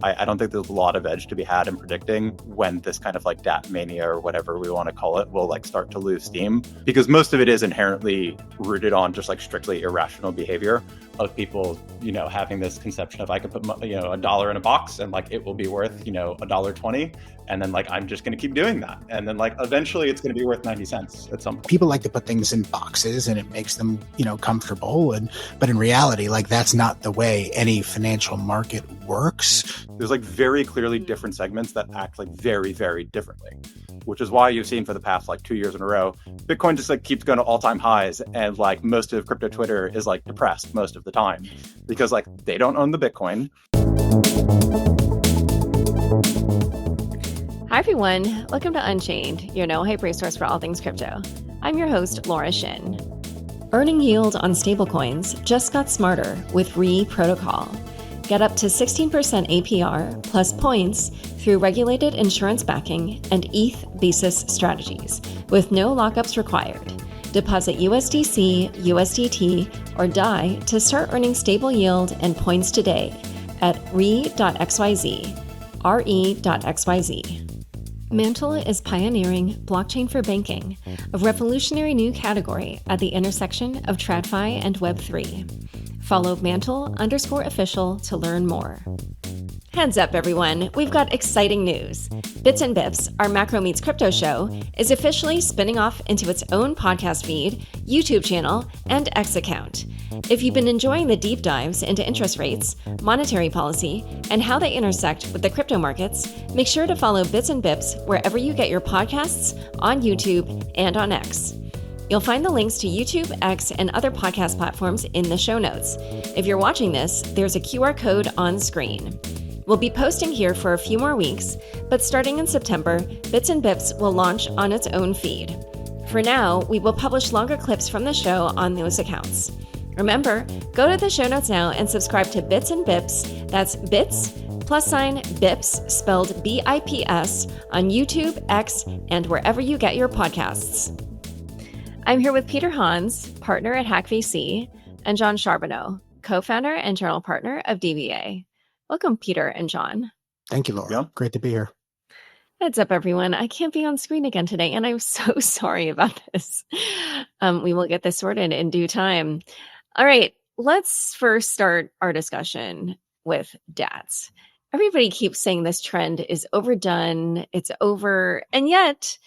I don't think there's a lot of edge to be had in predicting when this kind of like DApp mania or whatever we want to call it will like start to lose steam, because most of it is inherently rooted on just like strictly irrational behavior of people, having this conception of I could put, $1 in a box and like it will be worth, $1.20. And then like, I'm just going to keep doing that. And then like, eventually it's going to be worth 90 cents at some point. People like to put things in boxes and it makes them, comfortable. But in reality, like that's not the way any financial market works. There's like very clearly different segments that act like very, very differently, which is why you've seen for the past like 2 years in a row, Bitcoin just like keeps going to all-time highs. And like most of crypto Twitter is like depressed most of the time because like they don't own the Bitcoin. Hi, everyone. Welcome to Unchained, your no-hype resource for all things crypto. I'm your host, Laura Shin. Earning yield on stablecoins just got smarter with RE protocol. Get up to 16% APR plus points through regulated insurance backing and ETH basis strategies with no lockups required. Deposit USDC, USDT, or DAI to start earning stable yield and points today at re.xyz, re.xyz. Mantle is pioneering blockchain for banking, a revolutionary new category at the intersection of TradFi and Web3. Follow Mantle_official to learn more. Heads up, everyone. We've got exciting news. Bits and Bips, our Macro Meets Crypto show, is officially spinning off into its own podcast feed, YouTube channel, and X account. If you've been enjoying the deep dives into interest rates, monetary policy, and how they intersect with the crypto markets, make sure to follow Bits and Bips wherever you get your podcasts, on YouTube, and on X. You'll find the links to YouTube, X, and other podcast platforms in the show notes. If you're watching this, there's a QR code on screen. We'll be posting here for a few more weeks, but starting in September, Bits and Bips will launch on its own feed. For now, we will publish longer clips from the show on those accounts. Remember, go to the show notes now and subscribe to Bits and Bips. That's Bits +Bips, spelled BIPS, on YouTube, X, and wherever you get your podcasts. I'm here with Peter Hans, partner at Hack VC, and John Charbonneau, co-founder and general partner of DVA. Welcome, Peter and John. Thank you, Laura. Yeah. Great to be here. Heads up, everyone. I can't be on screen again today, and I'm so sorry about this. We will get this sorted in due time. All right, let's first start our discussion with DATs. Everybody keeps saying this trend is overdone, it's over, and yet,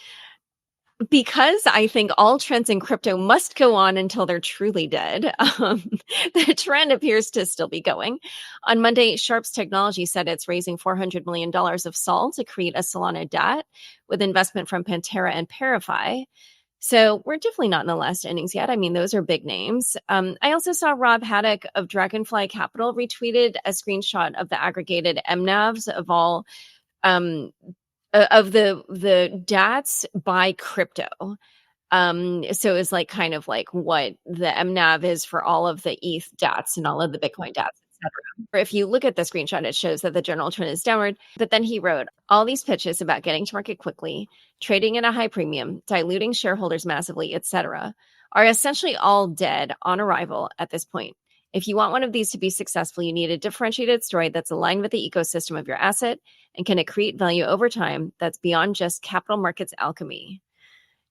because I think all trends in crypto must go on until they're truly dead, the trend appears to still be going. On Monday, Sharps Technology said it's raising $400 million of SOL to create a Solana DAT with investment from Pantera and Parify. So we're definitely not in the last innings yet. I mean, those are big names. I also saw Rob Haddock of Dragonfly Capital retweeted a screenshot of the aggregated MNAVs of all of the DATs by crypto. So it's like kind of like what the MNAV is for all of the ETH DATs and all of the Bitcoin DATs, etc. If you look at the screenshot, it shows that the general trend is downward. But then he wrote, all these pitches about getting to market quickly, trading at a high premium, diluting shareholders massively, etc., are essentially all dead on arrival at this point. If you want one of these to be successful, you need a differentiated story that's aligned with the ecosystem of your asset and can accrete value over time that's beyond just capital markets alchemy.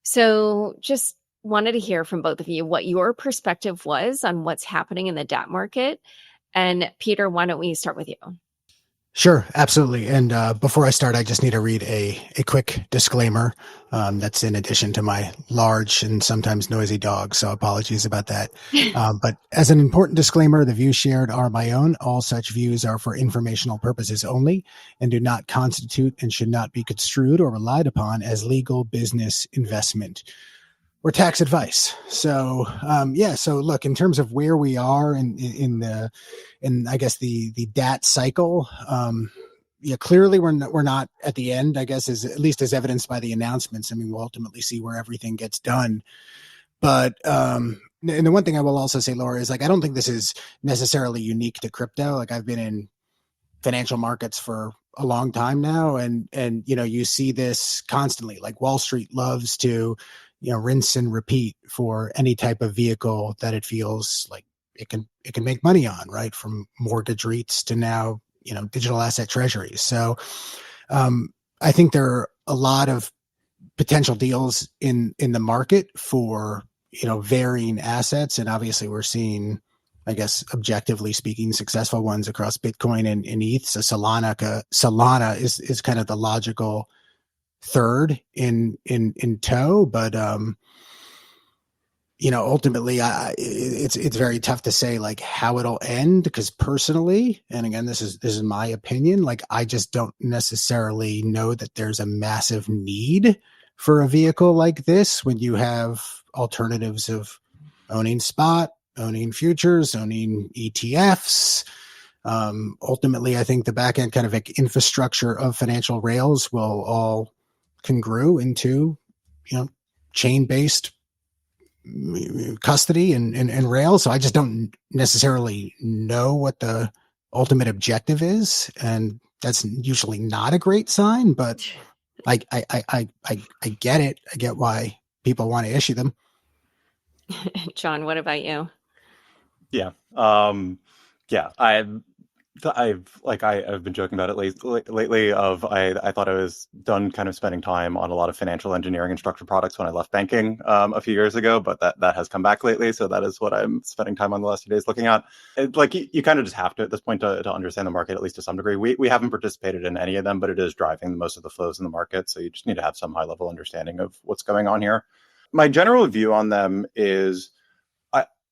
So just wanted to hear from both of you what your perspective was on what's happening in the DAT market. And Peter, why don't we start with you? Sure, absolutely. And before I start, I just need to read a quick disclaimer that's in addition to my large and sometimes noisy dog. So apologies about that. But as an important disclaimer, the views shared are my own. All such views are for informational purposes only and do not constitute and should not be construed or relied upon as legal, business, investment, or tax advice. So, so look, in terms of where we are in I guess the DAT cycle, clearly we're not at the end, I guess, at least as evidenced by the announcements. I mean, we'll ultimately see where everything gets done. But, and the one thing I will also say, Laura, is like, I don't think this is necessarily unique to crypto. Like I've been in financial markets for a long time now. And, you see this constantly, like Wall Street loves to, rinse and repeat for any type of vehicle that it feels like it can make money on, right? From mortgage REITs to now, digital asset treasuries. So I think there are a lot of potential deals in the market for, varying assets. And obviously we're seeing, I guess, objectively speaking, successful ones across Bitcoin and ETH. So Solana is kind of the logical third in tow, but ultimately, it's very tough to say like how it'll end, because personally, and again, this is my opinion, like I just don't necessarily know that there's a massive need for a vehicle like this when you have alternatives of owning spot, owning futures, owning ETFs. Ultimately, I think the back end kind of like infrastructure of financial rails will all congrue into, chain-based custody and rails. So I just don't necessarily know what the ultimate objective is, and that's usually not a great sign. But I get it. I get why people want to issue them. John, what about you? Yeah. I've been joking about it lately. I thought I was done kind of spending time on a lot of financial engineering and structured products when I left banking a few years ago, but that has come back lately. So that is what I'm spending time on the last few days looking at. You kind of just have to at this point to understand the market, at least to some degree. We haven't participated in any of them, but it is driving most of the flows in the market. So you just need to have some high level understanding of what's going on here. My general view on them is,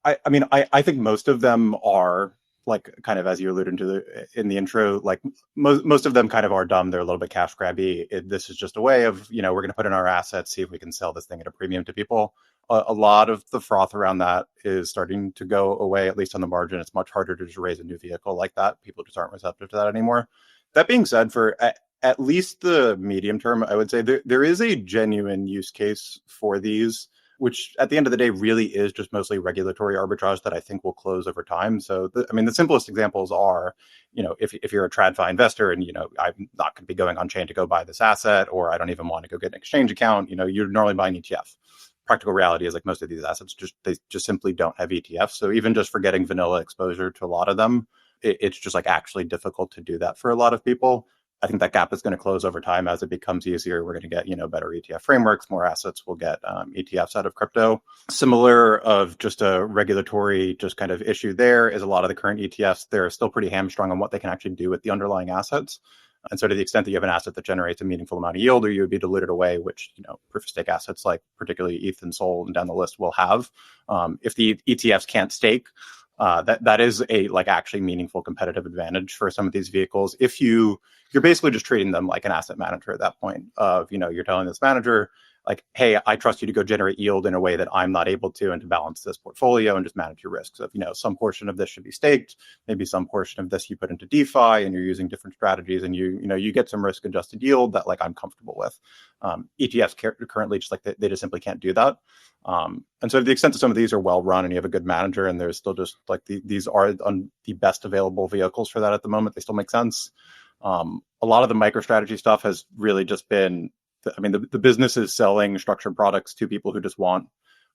I think most of them are, like, kind of as you alluded to in the intro, like most of them kind of are dumb. They're a little bit cash grabby. This is just a way of, we're going to put in our assets, see if we can sell this thing at a premium to people. A lot of the froth around that is starting to go away, at least on the margin. It's much harder to just raise a new vehicle like that. People just aren't receptive to that anymore. That being said, for at least the medium term, I would say there is a genuine use case for these, which at the end of the day really is just mostly regulatory arbitrage that I think will close over time. So, the simplest examples are, if you're a TradFi investor and, I'm not going to be going on chain to go buy this asset, or I don't even want to go get an exchange account, you're normally buying ETF. Practical reality is, like, most of these assets they just simply don't have ETFs. So even just for getting vanilla exposure to a lot of them, it's just like actually difficult to do that for a lot of people. I think that gap is going to close over time as it becomes easier. We're going to get, better ETF frameworks, more assets will get ETFs out of crypto. Similar of just a regulatory just kind of issue there is a lot of the current ETFs, they're still pretty hamstrung on what they can actually do with the underlying assets. And so to the extent that you have an asset that generates a meaningful amount of yield, or you would be diluted away, which, proof of stake assets like particularly ETH and Sol and down the list will have. If the ETFs can't stake, that is a actually meaningful competitive advantage for some of these vehicles. If you're basically just treating them like an asset manager at that point of, you're telling this manager, like, hey, I trust you to go generate yield in a way that I'm not able to, and to balance this portfolio and just manage your risks. So if, some portion of this should be staked, maybe some portion of this you put into DeFi, and you're using different strategies, and you get some risk adjusted yield that I'm comfortable with. ETFs currently just they just simply can't do that. And so to the extent that some of these are well run and you have a good manager, and there's still just these are the best available vehicles for that at the moment, they still make sense. A lot of the MicroStrategy stuff has really just been, the business is selling structured products to people who just want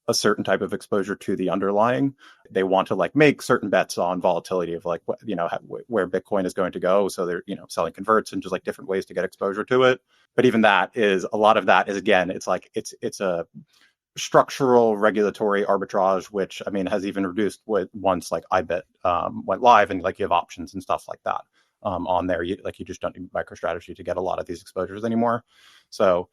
a certain type of exposure to the underlying. They want to make certain bets on volatility of where Bitcoin is going to go. So they're, selling converts and just different ways to get exposure to it. But even a lot of that is, again, it's a structural regulatory arbitrage, which has even reduced once IBIT went live, and you have options and stuff like that on there. You just don't need MicroStrategy to get a lot of these exposures anymore. So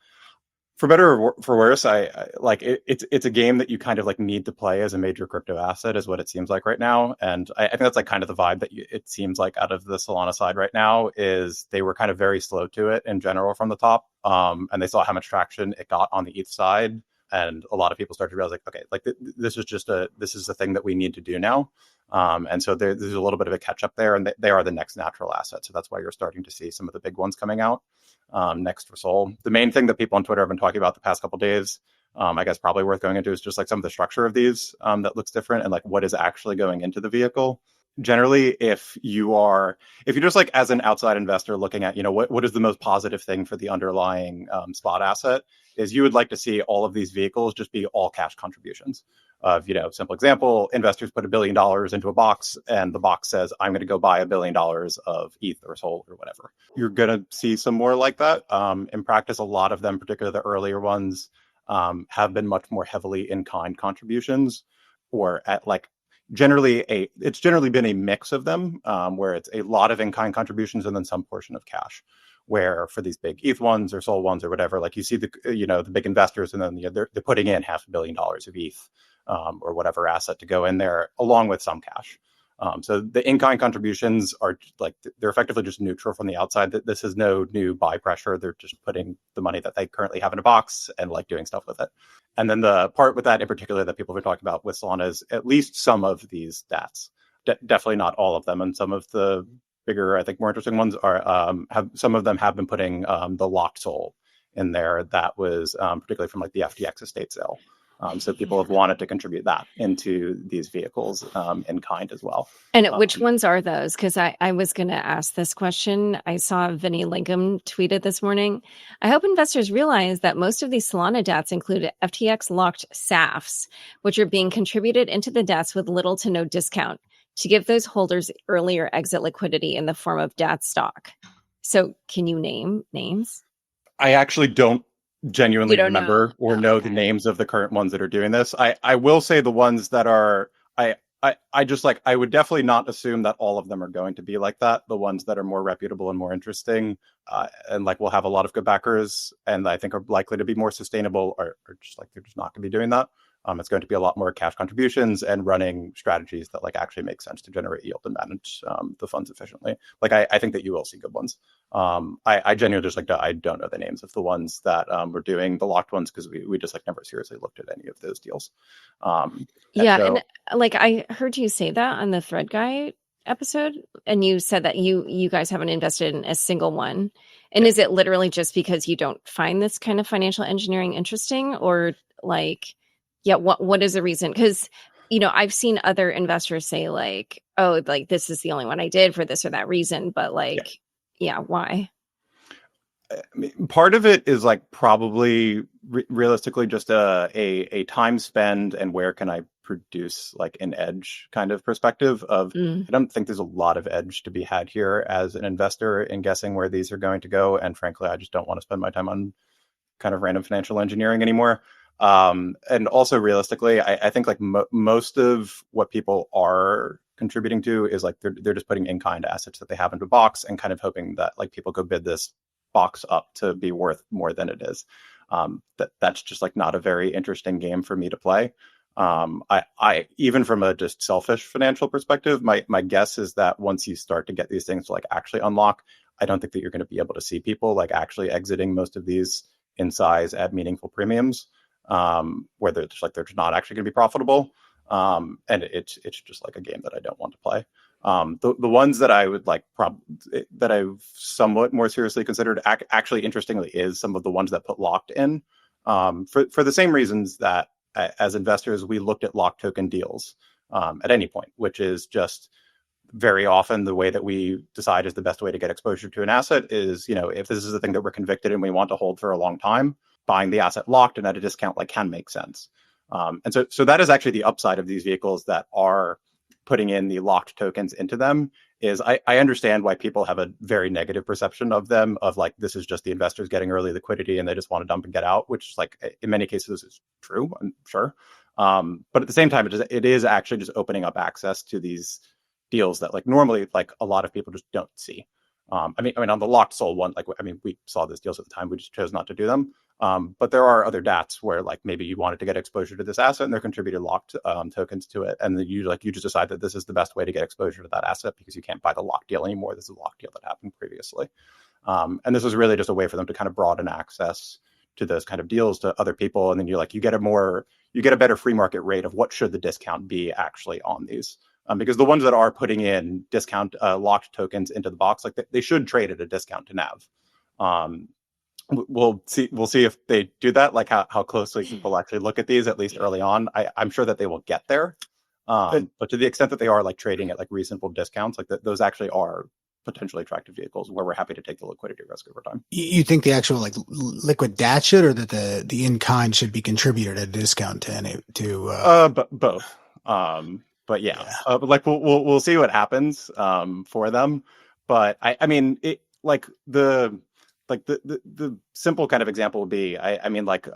for better or for worse, it's a game that you kind of need to play as a major crypto asset, is what it seems like right now. And I think that's kind of the vibe that it seems like out of the Solana side right now, is they were kind of very slow to it in general from the top, and they saw how much traction it got on the ETH side. And a lot of people started to realize, okay, this is the thing that we need to do now. And so there's a little bit of a catch up there, and they are the next natural asset. So that's why you're starting to see some of the big ones coming out next for Sol. The main thing that people on Twitter have been talking about the past couple of days, I guess probably worth going into, is just some of the structure of these that looks different, and what is actually going into the vehicle. Generally, if you're just as an outside investor looking at, what is the most positive thing for the underlying spot asset, is you would like to see all of these vehicles just be all cash contributions. of, simple example, investors put $1 billion into a box and the box says, I'm going to go buy $1 billion of ETH or SOL or whatever. You're going to see some more like that. In practice, a lot of them, particularly the earlier ones, have been much more heavily in-kind contributions, or at it's generally been a mix of them, where it's a lot of in-kind contributions and then some portion of cash. Where for these big ETH ones or SOL ones or whatever, like you see the big investors, and then they're putting in $500 million of ETH or whatever asset to go in there, along with some cash. So the in-kind contributions are they're effectively just neutral from the outside. That this is no new buy pressure. They're just putting the money that they currently have in a box and doing stuff with it. And then the part with that in particular that people have been talking about with Solana is at least some of these stats, definitely not all of them, and some of the bigger, I think, more interesting ones are some of them have been putting the locked SOL in there. That was particularly from the FTX estate sale. So people have wanted to contribute that into these vehicles in kind as well. And which ones are those? Because I was going to ask this question. I saw Vinny Lincoln tweeted this morning. I hope investors realize that most of these Solana DATs include FTX locked SAFs, which are being contributed into the DATs with little to no discount, to give those holders earlier exit liquidity in the form of DAT stock. So can you name names? I actually don't genuinely remember know the names of the current ones that are doing this. I will say the ones that are, I would definitely not assume that all of them are going to be like that. The ones that are more reputable and more interesting and will have a lot of good backers and I think are likely to be more sustainable are just they're just not going to be doing that. It's going to be a lot more cash contributions and running strategies that actually make sense to generate yield and manage the funds efficiently. I think that you will see good ones. I genuinely just I don't know the names of the ones that were doing the locked ones because we just never seriously looked at any of those deals. And I heard you say that on the Thread Guy episode, and you said that you guys haven't invested in a single one. And is it literally just because you don't find this kind of financial engineering interesting, or what is the reason? Because, I've seen other investors say this is the only one I did for this or that reason. But why? I mean, part of it is probably realistically just a time spend and where can I produce an edge kind of perspective of, I don't think there's a lot of edge to be had here as an investor in guessing where these are going to go. And frankly, I just don't want to spend my time on kind of random financial engineering anymore. And also realistically, I think most of what people are contributing to is they're just putting in-kind assets that they have into a box and kind of hoping that people go bid this box up to be worth more than it is. That's just not a very interesting game for me to play. I even from a just selfish financial perspective, my guess is that once you start to get these things to actually unlock, I don't think that you're going to be able to see people actually exiting most of these in size at meaningful premiums. Where they're just they're not actually going to be profitable, and it's just a game that I don't want to play. The ones that I would that I've somewhat more seriously considered actually interestingly is some of the ones that put locked in, for the same reasons that as investors we looked at locked token deals at any point, which is just very often the way that we decide is the best way to get exposure to an asset is, if this is the thing that we're convicted and we want to hold for a long time, buying the asset locked and at a discount can make sense. And so that is actually the upside of these vehicles that are putting in the locked tokens into them. Is I understand why people have a very negative perception of them, of this is just the investors getting early liquidity and they just want to dump and get out, which in many cases is true, I'm sure. But at the same time, it is actually just opening up access to these deals that normally a lot of people just don't see. I mean, on the locked SOL one, we saw these deals at the time. We just chose not to do them. But there are other DATs where maybe you wanted to get exposure to this asset and they're contributed locked tokens to it. And then you just decide that this is the best way to get exposure to that asset because you can't buy the locked deal anymore. This is a locked deal that happened previously. And this was really just a way for them to kind of broaden access to those kind of deals to other people. And then you get a better free market rate of what should the discount be actually on these. Because the ones that are putting in discount locked tokens into the box, they should trade at a discount to NAV. We'll see if they do that, how closely people actually look at these, at least early on. I'm sure that they will get there. But to the extent that they are trading at reasonable discounts, those actually are potentially attractive vehicles where we're happy to take the liquidity risk over time. You think the actual like liquid DAT should, or that the in kind should be contributed at a discount But both. But yeah, but like we'll see what happens for them. But I mean, it like the simple kind of example would be, I mean, like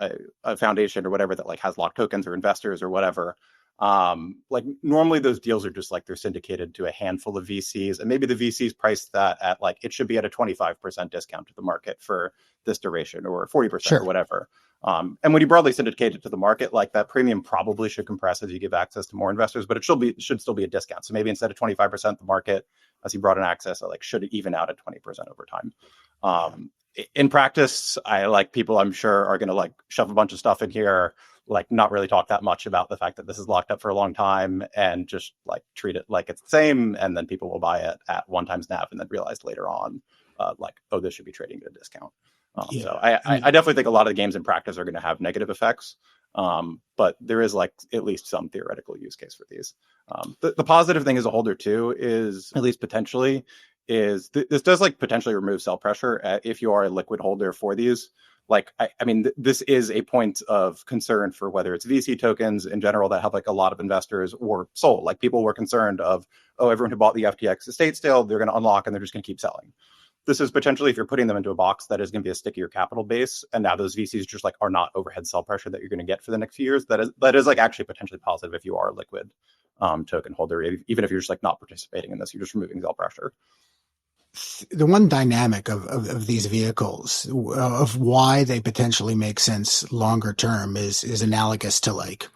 a foundation or whatever that like has locked tokens or investors or whatever. Like normally those deals are just like they're syndicated to a handful of VCs, and maybe the VCs price that at like it should be at a 25% discount to the market for this duration, or 40% or whatever. And when you broadly syndicate it to the market, like that premium probably should compress as you give access to more investors, but it should still be a discount. So maybe instead of 25%, the market, as you brought in access, like should even out at 20% over time. In practice, people I'm sure are going to like shove a bunch of stuff in here, like not really talk that much about the fact that this is locked up for a long time, and just like treat it like it's the same. And then people will buy it at 1 times NAV and then realize later on, like, oh, this should be trading at a discount. So I definitely think a lot of the games in practice are going to have negative effects. But there is like at least some theoretical use case for these. The positive thing as a holder too is, at least potentially, is this does like potentially remove sell pressure if you are a liquid holder for these. Like, I mean, this is a point of concern for whether it's VC tokens in general that have like a lot of investors, or SOL. Like people were concerned of, oh, everyone who bought the FTX estate sale, they're going to unlock and they're just going to keep selling. This is potentially, if you're putting them into a box that is going to be a stickier capital base, and now those VCs just like are not overhead sell pressure that you're going to get for the next few years. That is like actually potentially positive if you are a liquid token holder, even if you're just like not participating in this, you're just removing sell pressure. The one dynamic of these vehicles, of why they potentially make sense longer term, is analogous to like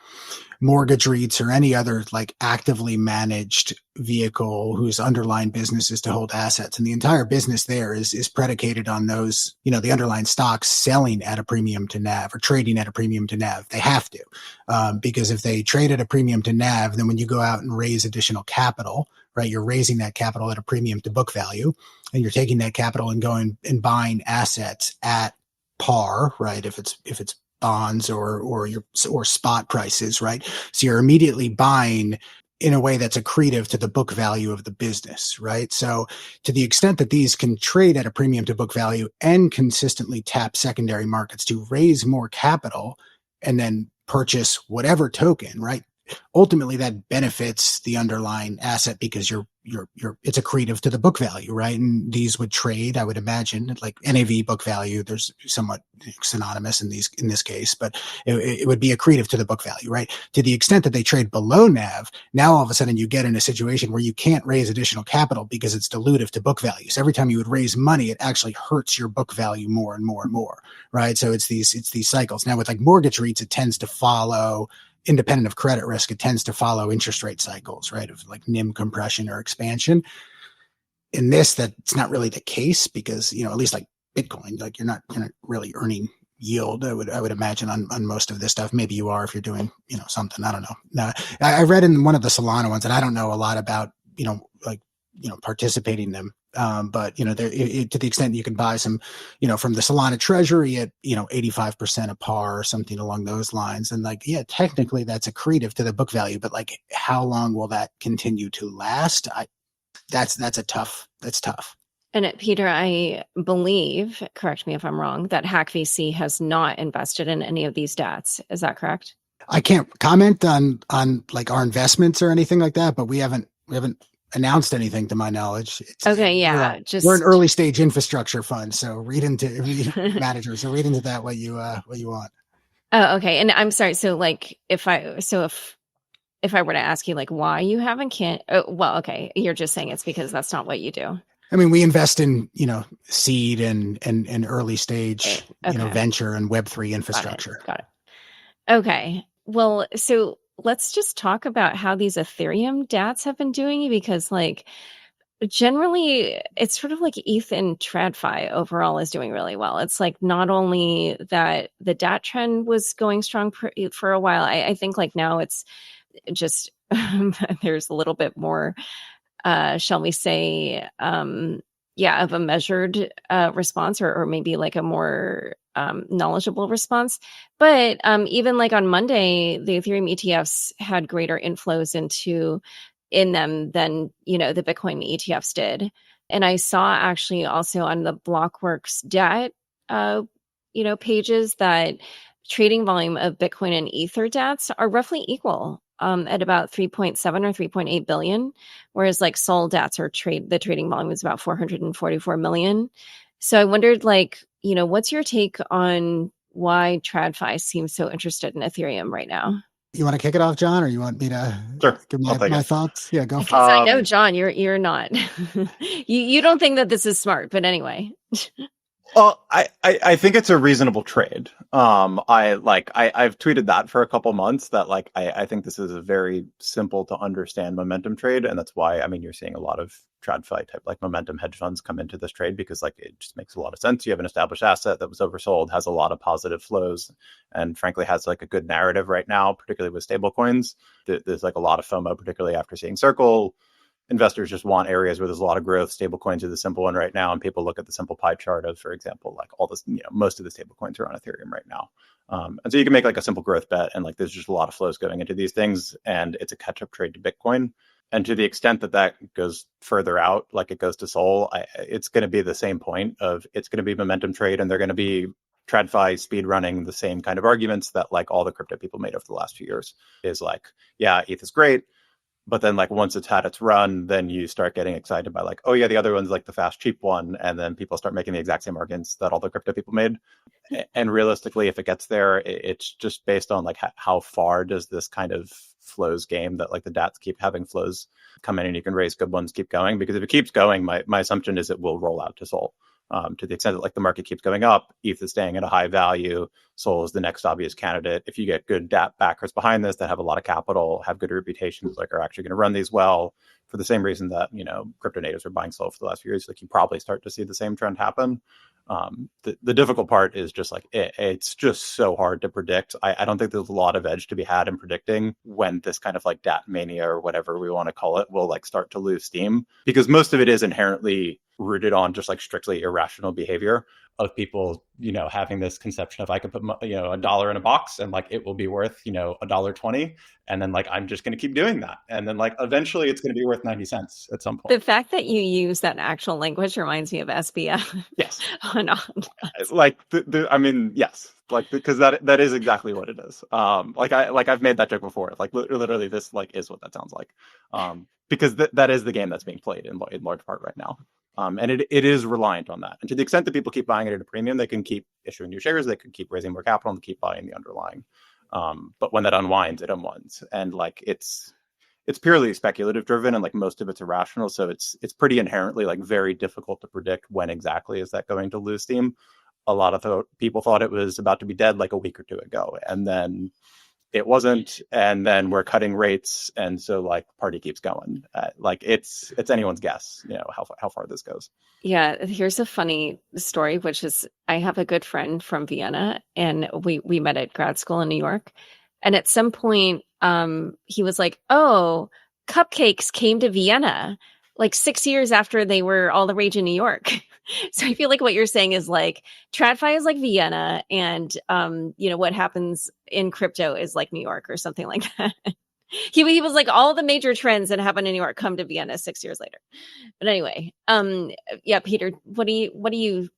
mortgage REITs or any other like actively managed vehicle whose underlying business is to hold assets. And the entire business there is predicated on those, the underlying stocks selling at a premium to NAV or trading at a premium to NAV. They have to, because if they trade at a premium to NAV, then when you go out and raise additional capital, right, you're raising that capital at a premium to book value, and you're taking that capital and going and buying assets at par, right? If it's bonds or spot prices, right? So you're immediately buying in a way that's accretive to the book value of the business, right? So to the extent that these can trade at a premium to book value and consistently tap secondary markets to raise more capital and then purchase whatever token, right? Ultimately that benefits the underlying asset because it's accretive to the book value, right? And these would trade, I would imagine, like NAV book value, there's somewhat synonymous in this case, but it would be accretive to the book value, right? To the extent that they trade below NAV, now all of a sudden you get in a situation where you can't raise additional capital because it's dilutive to book value. So every time you would raise money, it actually hurts your book value more and more and more, right? So it's these cycles. Now with like mortgage REITs, it tends to follow, independent of credit risk, it tends to follow interest rate cycles, right? Of like NIM compression or expansion. In this, that's not really the case because, at least like Bitcoin, like you're not really earning yield. I would imagine on most of this stuff. Maybe you are if you're doing, something. I don't know. Now, I read in one of the Solana ones, and I don't know a lot about, participating in them. But to the extent you can buy some, from the Solana treasury at, 85% of par or something along those lines. And like, yeah, technically that's accretive to the book value, but like, how long will that continue to last? That's tough. And Peter, I believe, correct me if I'm wrong, that Hack VC has not invested in any of these DATs. Is that correct? I can't comment on like our investments or anything like that, but we haven't announced anything to my knowledge. Okay, yeah. We're an early stage infrastructure fund, so read into managers. So read into that what you want. Oh, okay. And I'm sorry. So like, if I were to ask you like why you haven't okay, you're just saying it's because that's not what you do. I mean, we invest in seed and early stage venture and Web3 infrastructure. Got it. Okay. Well, so let's just talk about how these Ethereum DATs have been doing, because like generally it's sort of like ETH and TradFi overall is doing really well. It's like not only that the DAT trend was going strong for a while. I think like now it's just there's a little bit more, shall we say, of a measured response or maybe like a more knowledgeable response. But even like on Monday, the Ethereum ETFs had greater inflows in them than, the Bitcoin ETFs did. And I saw actually also on the Blockworks debt, pages that trading volume of Bitcoin and Ether debts are roughly equal at about 3.7 or 3.8 billion, whereas like Sol debts the trading volume is about 444 million. So I wondered, what's your take on why TradFi seems so interested in Ethereum right now? You want to kick it off, John, or you want me to give my thoughts? Yeah, go for it. Because I know, John, you're not. you don't think that this is smart, but anyway. Well, I think it's a reasonable trade. I've tweeted that for a couple months that I think this is a very simple to understand momentum trade, and that's why you're seeing a lot of TradFi type momentum hedge funds come into this trade because it just makes a lot of sense. You have an established asset that was oversold, has a lot of positive flows, and frankly has a good narrative right now, particularly with stablecoins. There's a lot of FOMO, particularly after seeing Circle. Investors just want areas where there's a lot of growth. Stablecoins are the simple one right now, and people look at the simple pie chart of, for example, all this, most of the stablecoins are on Ethereum right now, and so you can make a simple growth bet, and there's just a lot of flows going into these things, and it's a catch-up trade to Bitcoin. And to the extent that goes further out, it goes to Sol, it's going to be the same point of it's going to be momentum trade, and they're going to be TradFi speed running the same kind of arguments that all the crypto people made over the last few years is yeah, ETH is great. But then once it's had its run, then you start getting excited by oh yeah, the other one's the fast, cheap one. And then people start making the exact same arguments that all the crypto people made. And realistically, if it gets there, it's just based on how far does this kind of flows game that the DATs keep having flows come in and you can raise good ones, keep going. Because if it keeps going, my assumption is it will roll out to Sol. To the extent that the market keeps going up, ETH is staying at a high value. Sol is the next obvious candidate. If you get good DApp backers behind this that have a lot of capital, have good reputations, are actually going to run these well, for the same reason that crypto natives are buying Sol for the last few years, you probably start to see the same trend happen. The difficult part is just it's just so hard to predict. I don't think there's a lot of edge to be had in predicting when this kind of DApp mania or whatever we want to call it will start to lose steam, because most of it is inherently rooted on just strictly irrational behavior of people, having this conception of I could put $1 in a box and it will be worth $1.20, and then I'm just going to keep doing that, and then eventually it's going to be worth 90 cents at some point. The fact that you use that actual language reminds me of SBF. Yes. Yes. Because that is exactly what it is. I've made that joke before. Literally this is what that sounds like. Because that is the game that's being played in large part right now. And it is reliant on that. And to the extent that people keep buying it at a premium, they can keep issuing new shares, they can keep raising more capital and keep buying the underlying. But when that unwinds, it unwinds. And it's purely speculative driven, and most of it's irrational. So it's pretty inherently very difficult to predict when exactly is that going to lose steam. A lot of people thought it was about to be dead a week or two ago, and then it wasn't, and then we're cutting rates, and so party keeps going. It's anyone's guess, how far this goes. Yeah, here's a funny story, which is I have a good friend from Vienna, and we met at grad school in New York, and at some point, he was like, "Oh, cupcakes came to Vienna 6 years after they were all the rage in New York." So I feel what you're saying is TradFi is Vienna, and what happens in crypto is New York or something like that. He was all the major trends that happen in New York come to Vienna 6 years later. But anyway, yeah, Peter, what do you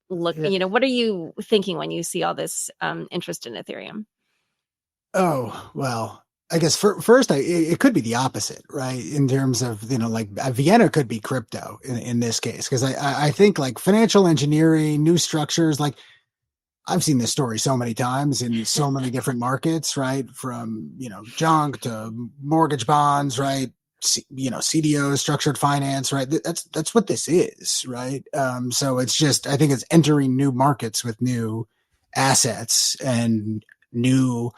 look? What are you thinking when you see all this interest in Ethereum? Oh, well, I guess first, it could be the opposite, right? In terms of, Vienna could be crypto in this case, because I think financial engineering, new structures, I've seen this story so many times in so many different markets, right? From, junk to mortgage bonds, right? CDOs, structured finance, right? That's what this is, right? So it's just, I think it's entering new markets with new assets and new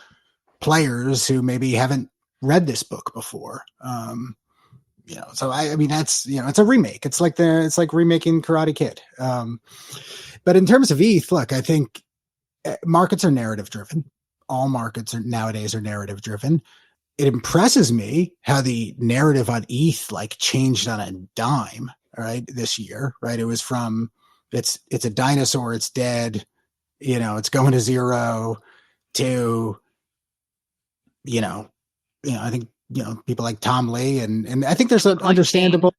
players who maybe haven't read this book before. So that's, it's a remake. It's like remaking Karate Kid. But in terms of ETH, look, I think markets are narrative driven. All markets nowadays are narrative driven. It impresses me how the narrative on ETH changed on a dime, right? This year, right? It was from, it's a dinosaur, it's dead, it's going to zero, to, I think, people like Tom Lee, and I think there's an understandable,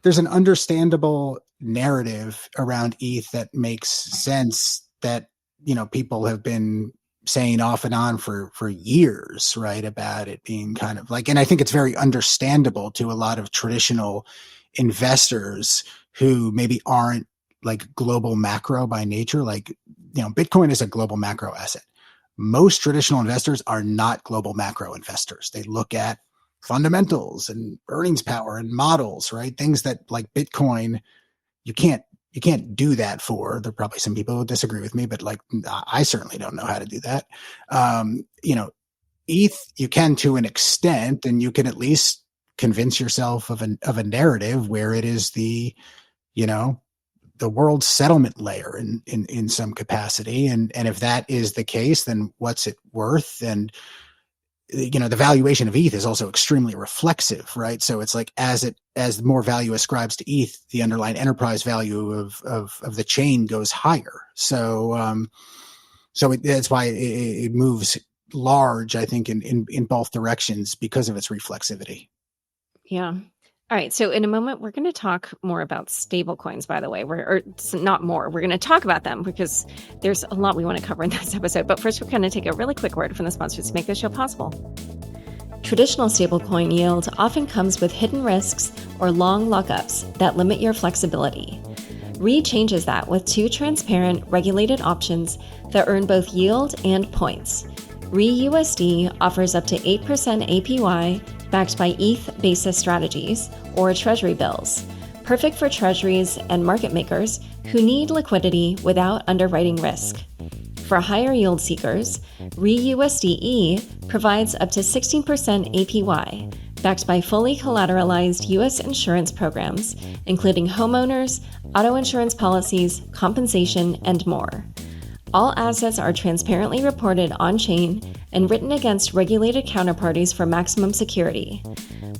there's an understandable narrative around ETH that makes sense that, people have been saying off and on for years, right? About it being kind of like, and I think it's very understandable to a lot of traditional investors who maybe aren't like global macro by nature. Like, Bitcoin is a global macro asset. Most traditional investors are not global macro investors. They look at fundamentals and earnings power and models, right? Things that like Bitcoin, you can't do that for. There are probably some people who disagree with me, but like I certainly don't know how to do that. ETH you can to an extent, and you can at least convince yourself of a narrative where it is the world's settlement layer in some capacity. And if that is the case, then what's it worth? And the valuation of ETH is also extremely reflexive, right? So it's like as more value ascribes to ETH, the underlying enterprise value of the chain goes higher. So that's why it moves large, I think, in both directions because of its reflexivity. Yeah. All right. So in a moment, we're going to talk more about stablecoins, by the way. We're going to talk about them because there's a lot we want to cover in this episode. But first, we're going to take a really quick word from the sponsors to make this show possible. Traditional stablecoin yield often comes with hidden risks or long lockups that limit your flexibility. Re changes that with 2 transparent, regulated options that earn both yield and points. ReUSD offers up to 8% APY backed by ETH basis strategies or treasury bills, perfect for treasuries and market makers who need liquidity without underwriting risk. For higher yield seekers, ReUSDE provides up to 16% APY, backed by fully collateralized U.S. insurance programs, including homeowners, auto insurance policies, compensation, and more. All assets are transparently reported on-chain and written against regulated counterparties for maximum security.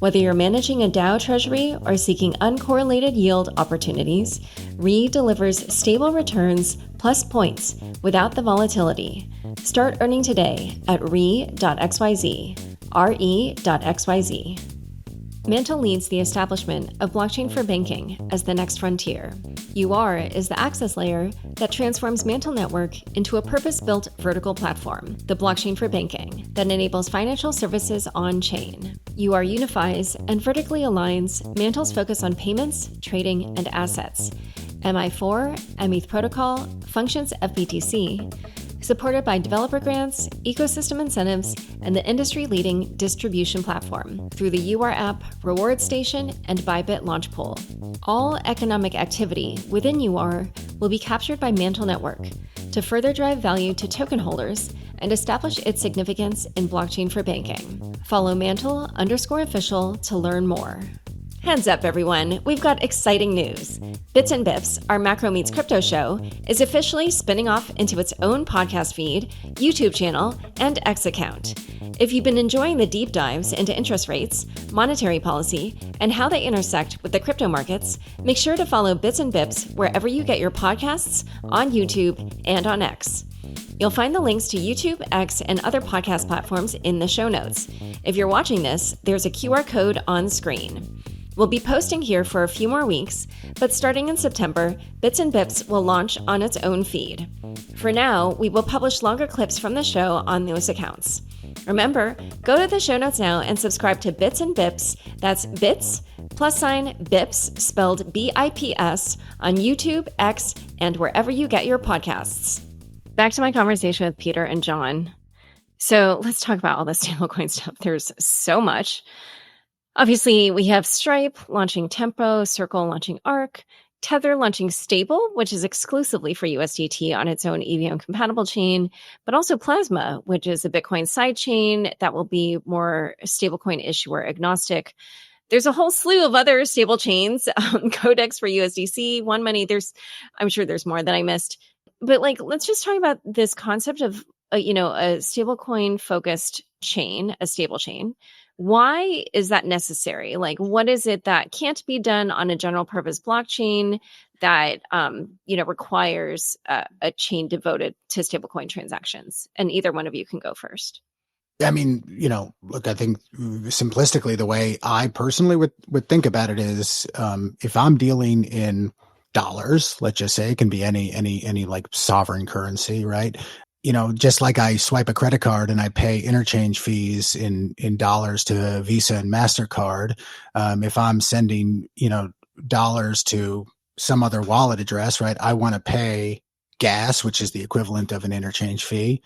Whether you're managing a DAO treasury or seeking uncorrelated yield opportunities, Re delivers stable returns plus points without the volatility. Start earning today at re.xyz, re.xyz. Mantle leads the establishment of blockchain for banking as the next frontier. UR is the access layer that transforms Mantle Network into a purpose-built vertical platform, the blockchain for banking, that enables financial services on-chain. UR unifies and vertically aligns Mantle's focus on payments, trading, and assets. MI4, METH protocol, functions FBTC, supported by developer grants, ecosystem incentives, and the industry-leading distribution platform through the UR app, Reward Station, and Bybit launch pool. All economic activity within UR will be captured by Mantle Network to further drive value to token holders and establish its significance in blockchain for banking. Follow Mantle_official to learn more. Heads up, everyone. We've got exciting news. Bits and Bips, our Macro Meets Crypto show, is officially spinning off into its own podcast feed, YouTube channel, and X account. If you've been enjoying the deep dives into interest rates, monetary policy, and how they intersect with the crypto markets, make sure to follow Bits and Bips wherever you get your podcasts, on YouTube, and on X. You'll find the links to YouTube, X, and other podcast platforms in the show notes. If you're watching this, there's a QR code on screen. We'll be posting here for a few more weeks, but starting in September, Bits and Bips will launch on its own feed. For now, we will publish longer clips from the show on those accounts. Remember, go to the show notes now and subscribe to Bits and Bips, that's Bits, +Bips, spelled B-I-P-S, on YouTube, X, and wherever you get your podcasts. Back to my conversation with Peter and John. So let's talk about all the stablecoin stuff. There's so much. Obviously, we have Stripe launching Tempo, Circle launching Arc, Tether launching Stable, which is exclusively for USDT on its own EVM-compatible chain, but also Plasma, which is a Bitcoin sidechain that will be more stablecoin issuer agnostic. There's a whole slew of other stable chains, Codex for USDC, One Money. I'm sure there's more that I missed. But let's just talk about this concept of, a stablecoin-focused chain, a stable chain. Why is that necessary? What is it that can't be done on a general purpose blockchain that, requires a chain devoted to stablecoin transactions? And either one of you can go first. I mean, look, I think simplistically, the way I personally would think about it is, if I'm dealing in dollars, let's just say, it can be any like sovereign currency, right? Just like I swipe a credit card and I pay interchange fees in dollars to Visa and MasterCard. If I'm sending, dollars to some other wallet address, right? I want to pay gas, which is the equivalent of an interchange fee,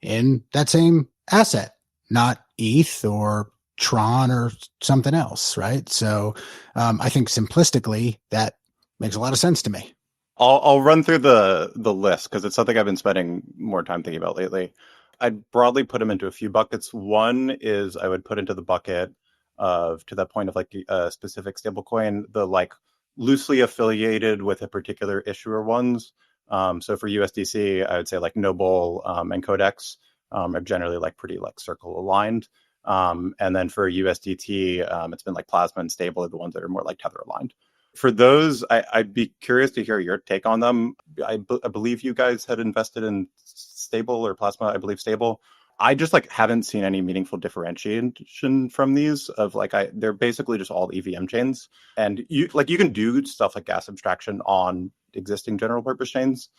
in that same asset, not ETH or Tron or something else, right? So I think simplistically that makes a lot of sense to me. I'll run through the list because it's something I've been spending more time thinking about lately. I'd broadly put them into a few buckets. One is I would put into the bucket of, to that point of like a specific stablecoin, the like loosely affiliated with a particular issuer ones. So for USDC, I would say like Noble and Codex are generally like pretty like circle aligned. And then for USDT, it's been like Plasma and Stable are the ones that are more like Tether aligned. For those, I'd be curious to hear your take on them. I believe you guys had invested in Stable or Plasma, I believe Stable. I just like haven't seen any meaningful differentiation from these of like they're basically just all EVM chains. And you can do stuff like gas abstraction on existing general purpose chains.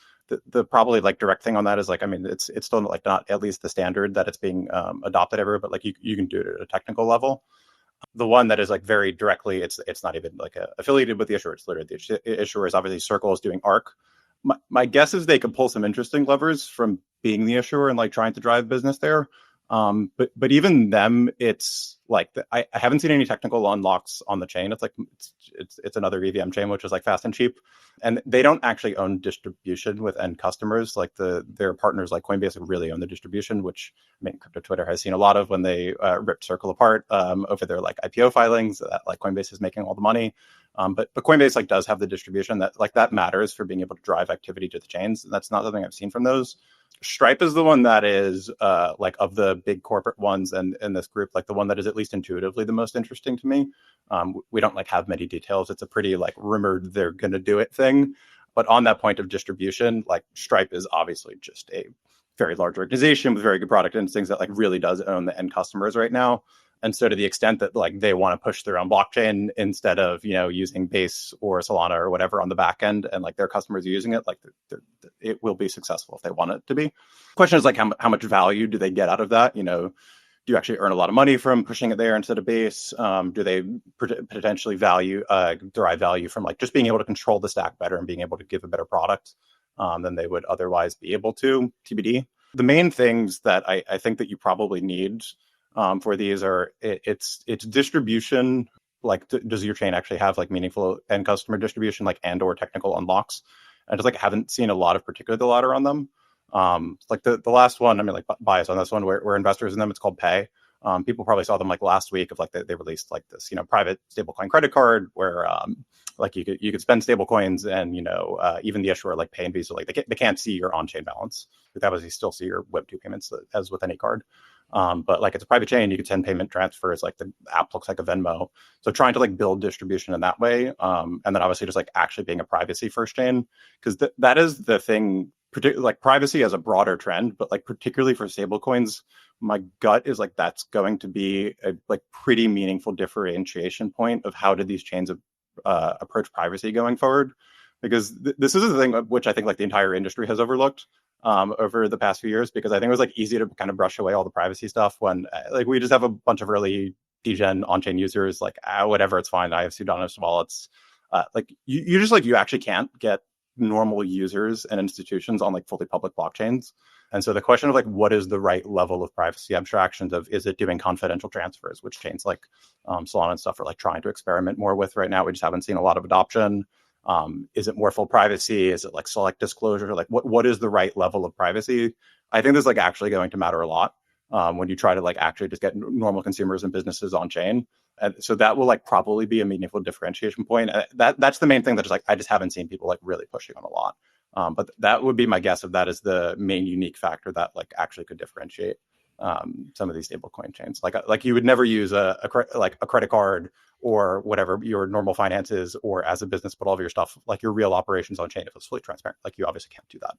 The probably like direct thing on that is like, I mean, it's still like not at least the standard that it's being adopted everywhere, but like you can do it at a technical level. The one that is like very directly, it's not even like affiliated with the issuer. It's literally the issuer is obviously Circle is doing ARC. My guess is they could pull some interesting levers from being the issuer and like trying to drive business there. But even them, it's like I haven't seen any technical unlocks on the chain. It's like it's another EVM chain, which is like fast and cheap, and they don't actually own distribution with end customers. Like their partners like Coinbase really own the distribution, which I mean, crypto Twitter has seen a lot of when they ripped Circle apart over their like IPO filings. That like Coinbase is making all the money. But Coinbase like does have the distribution that matters for being able to drive activity to the chains. And that's not something I've seen from those. Stripe is the one that is like of the big corporate ones and in this group, like the one that is at least intuitively the most interesting to me. We don't like have many details. It's a pretty like rumored they're going to do it thing. But on that point of distribution, like Stripe is obviously just a very large organization with very good product instincts that like really does own the end customers right now. And so to the extent that like they want to push their own blockchain instead of, using Base or Solana or whatever on the back end, and like their customers are using it, like it will be successful if they want it to be. The question is like how much value do they get out of that? Do you actually earn a lot of money from pushing it there instead of Base? Do they potentially derive value from like just being able to control the stack better and being able to give a better product than they would otherwise be able to? TBD. The main things that I think that you probably need for these are it's distribution. Like, does your chain actually have like meaningful end customer distribution, like and or technical unlocks? I just like haven't seen a lot of particular the latter on them. Like the last one, I mean, like bias on this one, we're investors in them. It's called Pay. People probably saw them like last week of like they released like this, private stablecoin credit card where like you could spend stablecoins and even the issuer like Pay and Visa, like they can't see your on-chain balance. But obviously still see your Web2 payments as with any card. But like it's a private chain, you can send payment transfers. Like the app looks like a Venmo. So trying to like build distribution in that way, and then obviously just like actually being a privacy first chain, because that is the thing. Particularly like privacy as a broader trend, but like particularly for stablecoins, my gut is like that's going to be a like pretty meaningful differentiation point of how did these chains approach privacy going forward. Because this is the thing which I think like the entire industry has overlooked over the past few years, because I think it was like easy to kind of brush away all the privacy stuff when like we just have a bunch of early degen on-chain users like whatever, it's fine. I have pseudonymous wallets. Like you just like you actually can't get normal users and institutions on like fully public blockchains. And so the question of like what is the right level of privacy abstractions of, is it doing confidential transfers, which chains like Solana and stuff are like trying to experiment more with right now. We just haven't seen a lot of adoption. Is it more full privacy? Is it like select disclosure? Like what is the right level of privacy? I think this is like actually going to matter a lot when you try to like actually just get normal consumers and businesses on chain. And so that will like probably be a meaningful differentiation point. That's the main thing that is like I just haven't seen people like really pushing on a lot. But that would be my guess of that is the main unique factor that like actually could differentiate some of these stablecoin chains. Like you would never use a credit card or whatever your normal finances or as a business put all of your stuff like your real operations on chain if it's fully transparent. Like you obviously can't do that.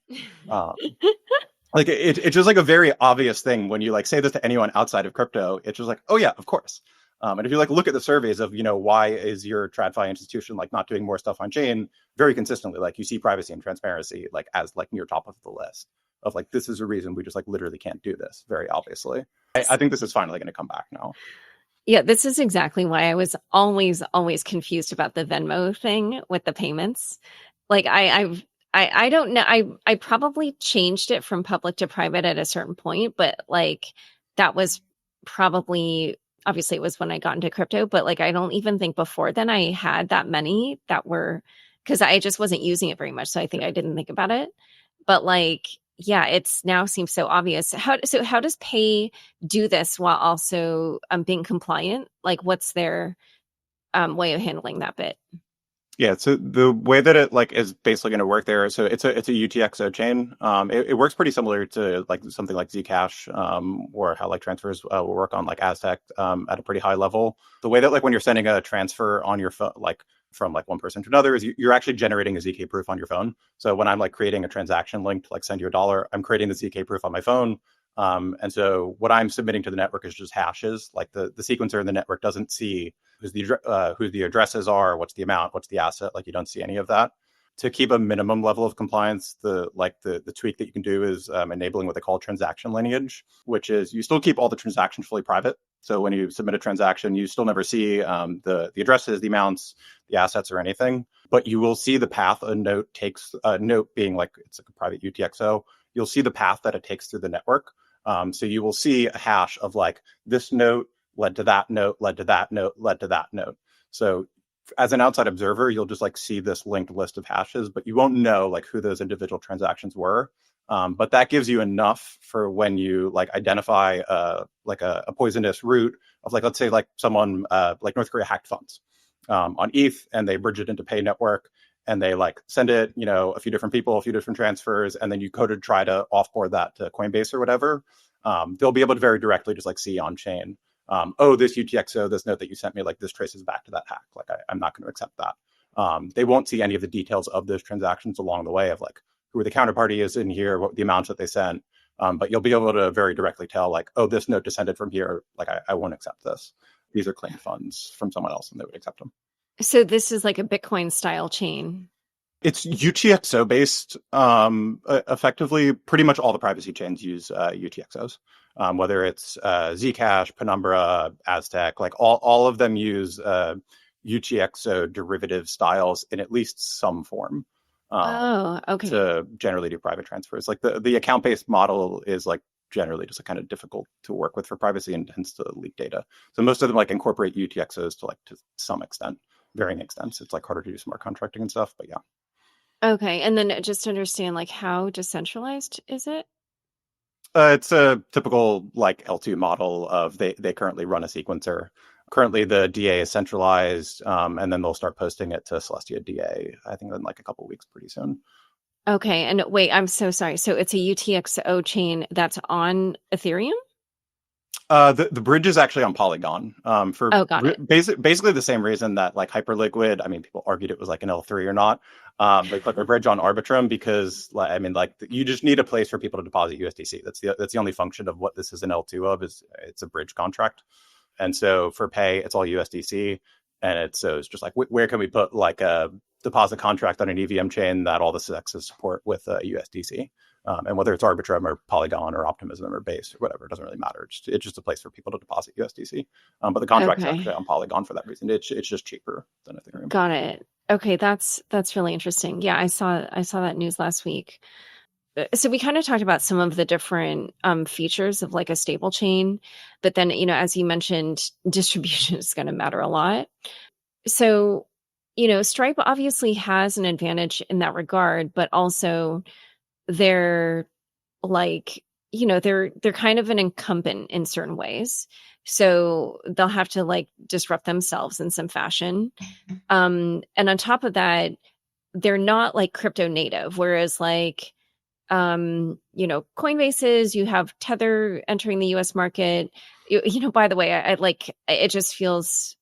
Like it's just like a very obvious thing when you like say this to anyone outside of crypto. It's just like, oh yeah, of course. And if you like look at the surveys of, why is your TradFi institution like not doing more stuff on chain, very consistently, like you see privacy and transparency like as like near top of the list of like, this is a reason we just like literally can't do this very obviously. I think this is finally going to come back now. Yeah, this is exactly why I was always confused about the Venmo thing with the payments. Like I don't know. I probably changed it from public to private at a certain point, but like that was probably obviously it was when I got into crypto, but like I don't even think before then I had that many that were because I just wasn't using it very much. So I think I didn't think about it. But like, yeah, it's now seems so obvious. How does Pay do this while also being compliant? Like what's their way of handling that bit? Yeah, so the way that it like is basically going to work there, so it's a UTXO chain. It works pretty similar to like something like Zcash, or how like transfers will work on like Aztec at a pretty high level. The way that like when you're sending a transfer on your phone, like from like one person to another, is you're actually generating a ZK proof on your phone. So when I'm like creating a transaction link to like send you $1, I'm creating the ZK proof on my phone. And so what I'm submitting to the network is just hashes. Like the sequencer in the network doesn't see who the addresses are, what's the amount, what's the asset. Like you don't see any of that. To keep a minimum level of compliance, the tweak that you can do is enabling what they call transaction lineage, which is you still keep all the transactions fully private. So when you submit a transaction, you still never see the addresses, the amounts, the assets, or anything. But you will see the path a note takes. A note being like it's like a private UTXO. You'll see the path that it takes through the network. So you will see a hash of like this note led to that note, led to that note, led to that note. So as an outside observer, you'll just like see this linked list of hashes, but you won't know like who those individual transactions were. But that gives you enough for when you like identify like a poisonous route of like, let's say like someone like North Korea hacked funds on ETH and they bridge it into Pay network. And they like send it, a few different people, a few different transfers, and then you go to try to offboard that to Coinbase or whatever. They'll be able to very directly just like see on chain, this UTXO, this note that you sent me, like this traces back to that hack. Like I'm not going to accept that. They won't see any of the details of those transactions along the way of like who the counterparty is in here, what the amounts that they sent. But you'll be able to very directly tell like, this note descended from here. Like I won't accept this. These are claimed funds from someone else, and they would accept them. So this is like a Bitcoin style chain. It's UTXO based. Effectively, pretty much all the privacy chains use UTXOs. Whether it's Zcash, Penumbra, Aztec, like all of them use UTXO derivative styles in at least some form. Okay. To generally do private transfers. Like the account based model is like generally just kind of difficult to work with for privacy and tends to leak data. So most of them like incorporate UTXOs to some extent. Varying extents. It's like harder to do smart contracting and stuff, but yeah. Okay. And then just to understand like how decentralized is it? It's a typical like L2 model of they currently run a sequencer. Currently the DA is centralized, and then they'll start posting it to Celestia DA, I think in like a couple of weeks pretty soon. Okay. And wait, I'm so sorry. So it's a UTXO chain that's on Ethereum? The bridge is actually on Polygon. Got it. Basically the same reason that like Hyperliquid, I mean, people argued it was like an L3 or not. They put their bridge on Arbitrum because you just need a place for people to deposit USDC. That's the only function of what this is an L2 of, is it's a bridge contract. And so for Pay, it's all USDC. And it's just like, where can we put like a deposit contract on an EVM chain that all the CEXs support with USDC? And whether it's Arbitrum or Polygon or Optimism or Base or whatever, it doesn't really matter. It's just a place for people to deposit USDC. But the contract's actually on Polygon for that reason. It's just cheaper than Ethereum. Got it. Okay, that's really interesting. Yeah, I saw that news last week. So we kind of talked about some of the different features of like a stable chain, but then as you mentioned, distribution is going to matter a lot. So Stripe obviously has an advantage in that regard, but also they're like, they're kind of an incumbent in certain ways. So they'll have to like disrupt themselves in some fashion. And on top of that, they're not like crypto native, whereas like, Coinbase's, you have Tether entering the US market. By the way, I like, it just feels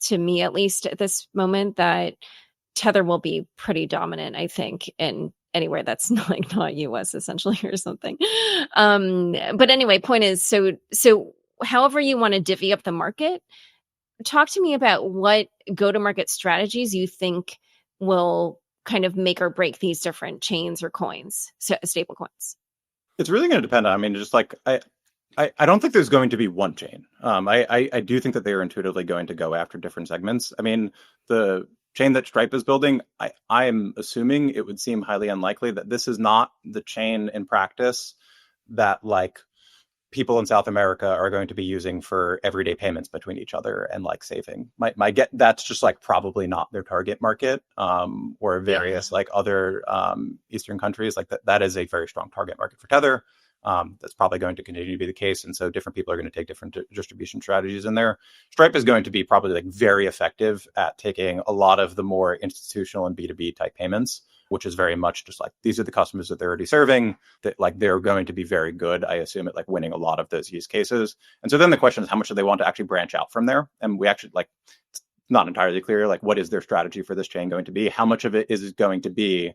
to me, at least at this moment, that Tether will be pretty dominant, I think, in anywhere that's not US essentially or something. But anyway, point is, so however you want to divvy up the market, talk to me about what go-to-market strategies you think will kind of make or break these different chains or coins, so stable coins. It's really going to depend on, I mean, just like, I don't think there's going to be one chain. I do think that they are intuitively going to go after different segments. I mean, the chain that Stripe is building, I'm assuming it would seem highly unlikely that this is not the chain in practice that like people in South America are going to be using for everyday payments between each other and like saving. My get that's just like probably not their target market, or various like other Eastern countries. Like that is a very strong target market for Tether. That's probably going to continue to be the case. And so different people are going to take different distribution strategies in there. Stripe is going to be probably like very effective at taking a lot of the more institutional and B2B type payments, which is very much just like, these are the customers that they're already serving, that like they're going to be very good, I assume, at like winning a lot of those use cases. And so then the question is, how much do they want to actually branch out from there? And we actually like, it's not entirely clear, like what is their strategy for this chain going to be? How much of it is going to be,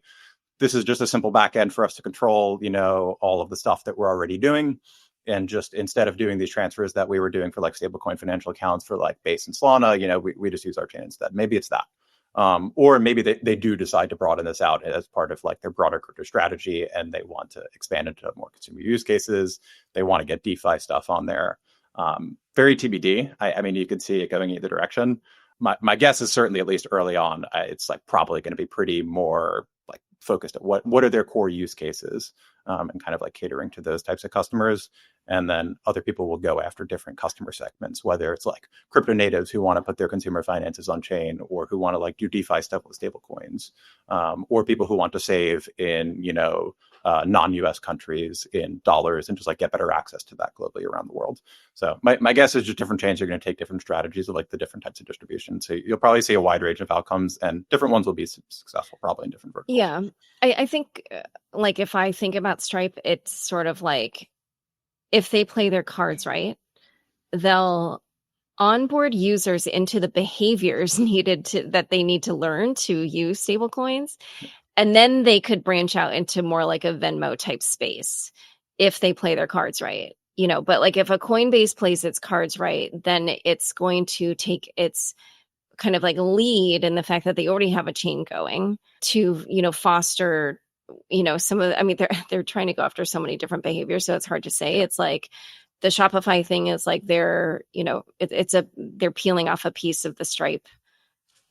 this is just a simple backend for us to control, you know, all of the stuff that we're already doing. And just instead of doing these transfers that we were doing for like stablecoin financial accounts for like Base and Solana, you know, we just use our chain instead. Maybe it's that. Or maybe they do decide to broaden this out as part of like their broader crypto strategy, and they want to expand into more consumer use cases. They want to get DeFi stuff on there. Very TBD. I mean, you could see it going either direction. My guess is certainly, at least early on, it's like probably going to be pretty more like focused at what are their core use cases, and kind of like catering to those types of customers. And then other people will go after different customer segments, whether it's like crypto natives who want to put their consumer finances on chain, or who want to like do DeFi stuff with stable coins, or people who want to save in, you know, non-US countries in dollars and just like get better access to that globally around the world. So my guess is just different chains are going to take different strategies of like the different types of distribution. So you'll probably see a wide range of outcomes, and different ones will be successful probably in different verticals. Yeah. I think like if I think about Stripe, it's sort of like, if they play their cards right, they'll onboard users into the behaviors that they need to learn to use stablecoins. And then they could branch out into more like a Venmo type space if they play their cards right. You know, but like if a Coinbase plays its cards right, then it's going to take its kind of like lead in the fact that they already have a chain going to, you know, foster, you know, some of the, I mean, they're trying to go after so many different behaviors, so it's hard to say. It's like the Shopify thing is like they're, you know, they're peeling off a piece of the Stripe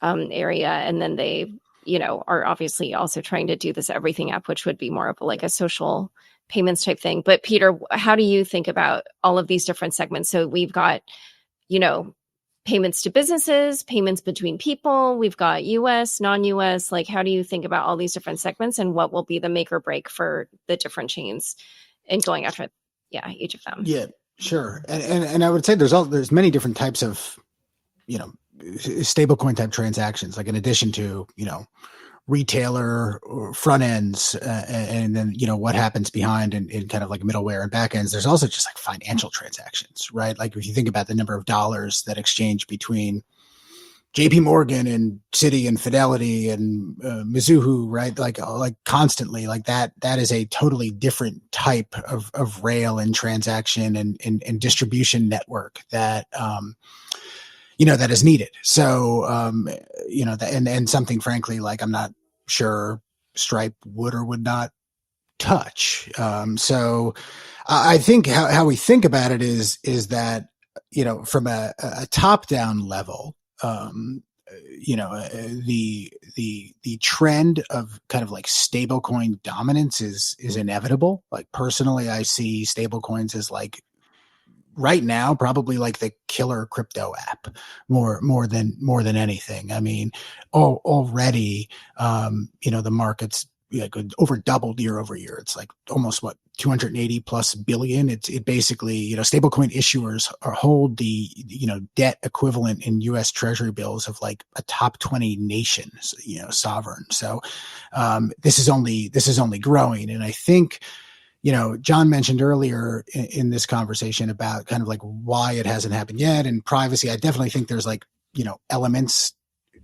area, and then they, you know, are obviously also trying to do this everything app, which would be more of like a social payments type thing. But Peter, how do you think about all of these different segments? So we've got, you know, payments to businesses, payments between people. We've got US, non-US. Like, how do you think about all these different segments, and what will be the make or break for the different chains in going after, each of them? Yeah, sure. And I would say there's many different types of, you know, stablecoin type transactions, like in addition to, you know, retailer or front ends, and then, you know, what happens behind in kind of like middleware and back ends. There's also just like financial transactions, right? Like if you think about the number of dollars that exchange between JP Morgan and Citi and Fidelity and Mizuho, right? Like constantly, like that is a totally different type of rail and transaction and distribution network that, you know, that is needed. So, you know, and something frankly, like I'm not sure Stripe would or would not touch. So I think how we think about it is that, you know, from a top down level, you know, the trend of kind of like stablecoin dominance is inevitable. Like personally, I see stablecoins as like right now probably like the killer crypto app more than anything. I mean, already, you know, the market's like over doubled year over year. It's like almost 280 plus billion. It basically, you know, stablecoin issuers hold the, you know, debt equivalent in US Treasury bills of like a top 20 nations, you know, sovereign. So, this is only growing. And I think, you know, John mentioned earlier in this conversation about kind of like why it hasn't happened yet and privacy. I definitely think there's like, you know, elements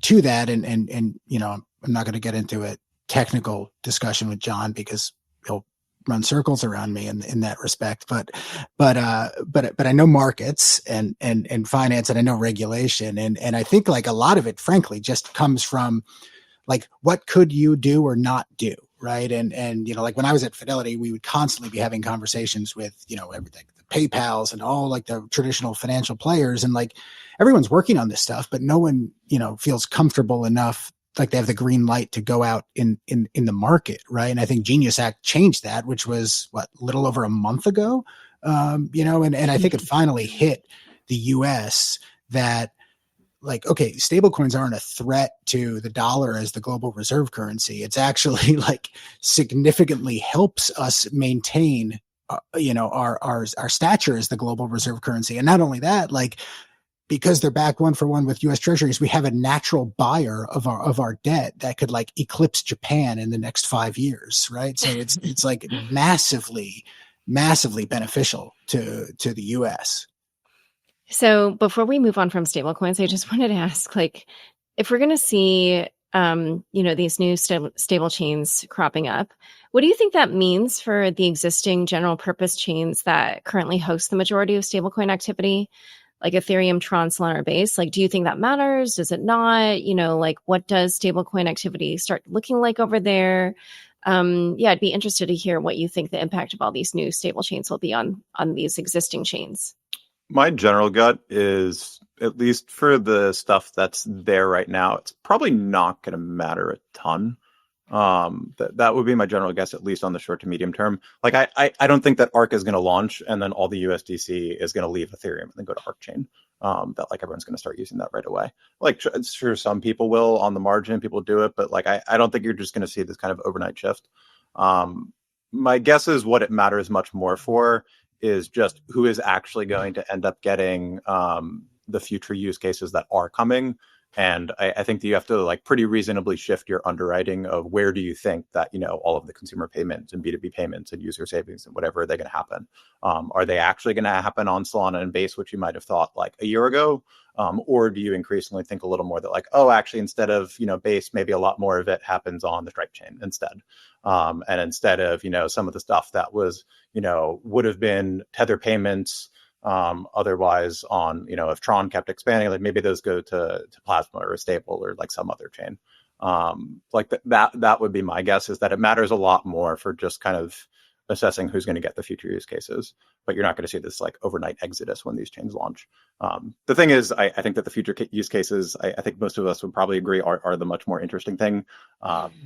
to that. And, you know, I'm not going to get into it technical discussion with John because he'll run circles around me in that respect. But I know markets and finance, and I know regulation, and I think like a lot of it, frankly, just comes from like what could you do or not do, right? And like when I was at Fidelity, we would constantly be having conversations with everything, the PayPal's and all like the traditional financial players, and like everyone's working on this stuff, but no one feels comfortable enough, like they have the green light to go out in the market, right? And I think Genius Act changed that, which was a little over a month ago, and I think it finally hit the U.S. that like, okay, stablecoins aren't a threat to the dollar as the global reserve currency. It's actually like significantly helps us maintain, our stature as the global reserve currency. And not only that, like, because they're back 1-for-1 with U.S. Treasuries, we have a natural buyer of our debt that could like eclipse Japan in the next 5 years, right? So it's like massively beneficial to the U.S. So before we move on from stablecoins, I just wanted to ask, like, if we're going to see, these new stable chains cropping up, what do you think that means for the existing general purpose chains that currently host the majority of stablecoin activity, like Ethereum, Tron, Solana, Base? Like, do you think that matters? Does it not? Like, what does stablecoin activity start looking like over there? I'd be interested to hear what you think the impact of all these new stable chains will be on these existing chains. My general gut is, at least for the stuff that's there right now, it's probably not going to matter a ton. That would be my general guess, at least on the short to medium term. Like, I don't think that ARC is going to launch and then all the USDC is going to leave Ethereum and then go to ARC chain. That like everyone's going to start using that right away. Like, sure, some people will on the margin, people do it, but like I don't think you're just going to see this kind of overnight shift. My guess is what it matters much more for is just who is actually going to end up getting the future use cases that are coming. And I think that you have to like pretty reasonably shift your underwriting of where do you think that, all of the consumer payments and B2B payments and user savings and whatever are they going to happen? Are they actually going to happen on Solana and Base, which you might have thought like a year ago? Or do you increasingly think a little more that like, oh, actually, instead of, Base, maybe a lot more of it happens on the Stripe chain instead. And instead of, some of the stuff that was, would have been Tether payments, otherwise on, if Tron kept expanding, like maybe those go to Plasma or a stable or like some other chain. Like that would be my guess, is that it matters a lot more for just kind of assessing who's going to get the future use cases, but you're not going to see this like overnight exodus when these chains launch. The thing is, I think that the future use cases, I think most of us would probably agree are the much more interesting thing.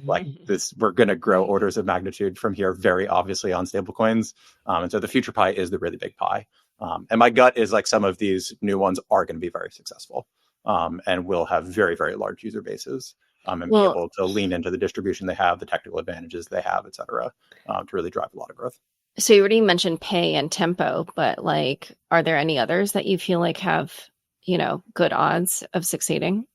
Like this, we're going to grow orders of magnitude from here, very obviously on stablecoins. And so the future pie is the really big pie. And my gut is like some of these new ones are going to be very successful and will have very, very large user bases. And be able to lean into the distribution they have, the technical advantages they have, et cetera, to really drive a lot of growth. So you already mentioned Pay and Tempo, but like, are there any others that you feel like have, good odds of succeeding?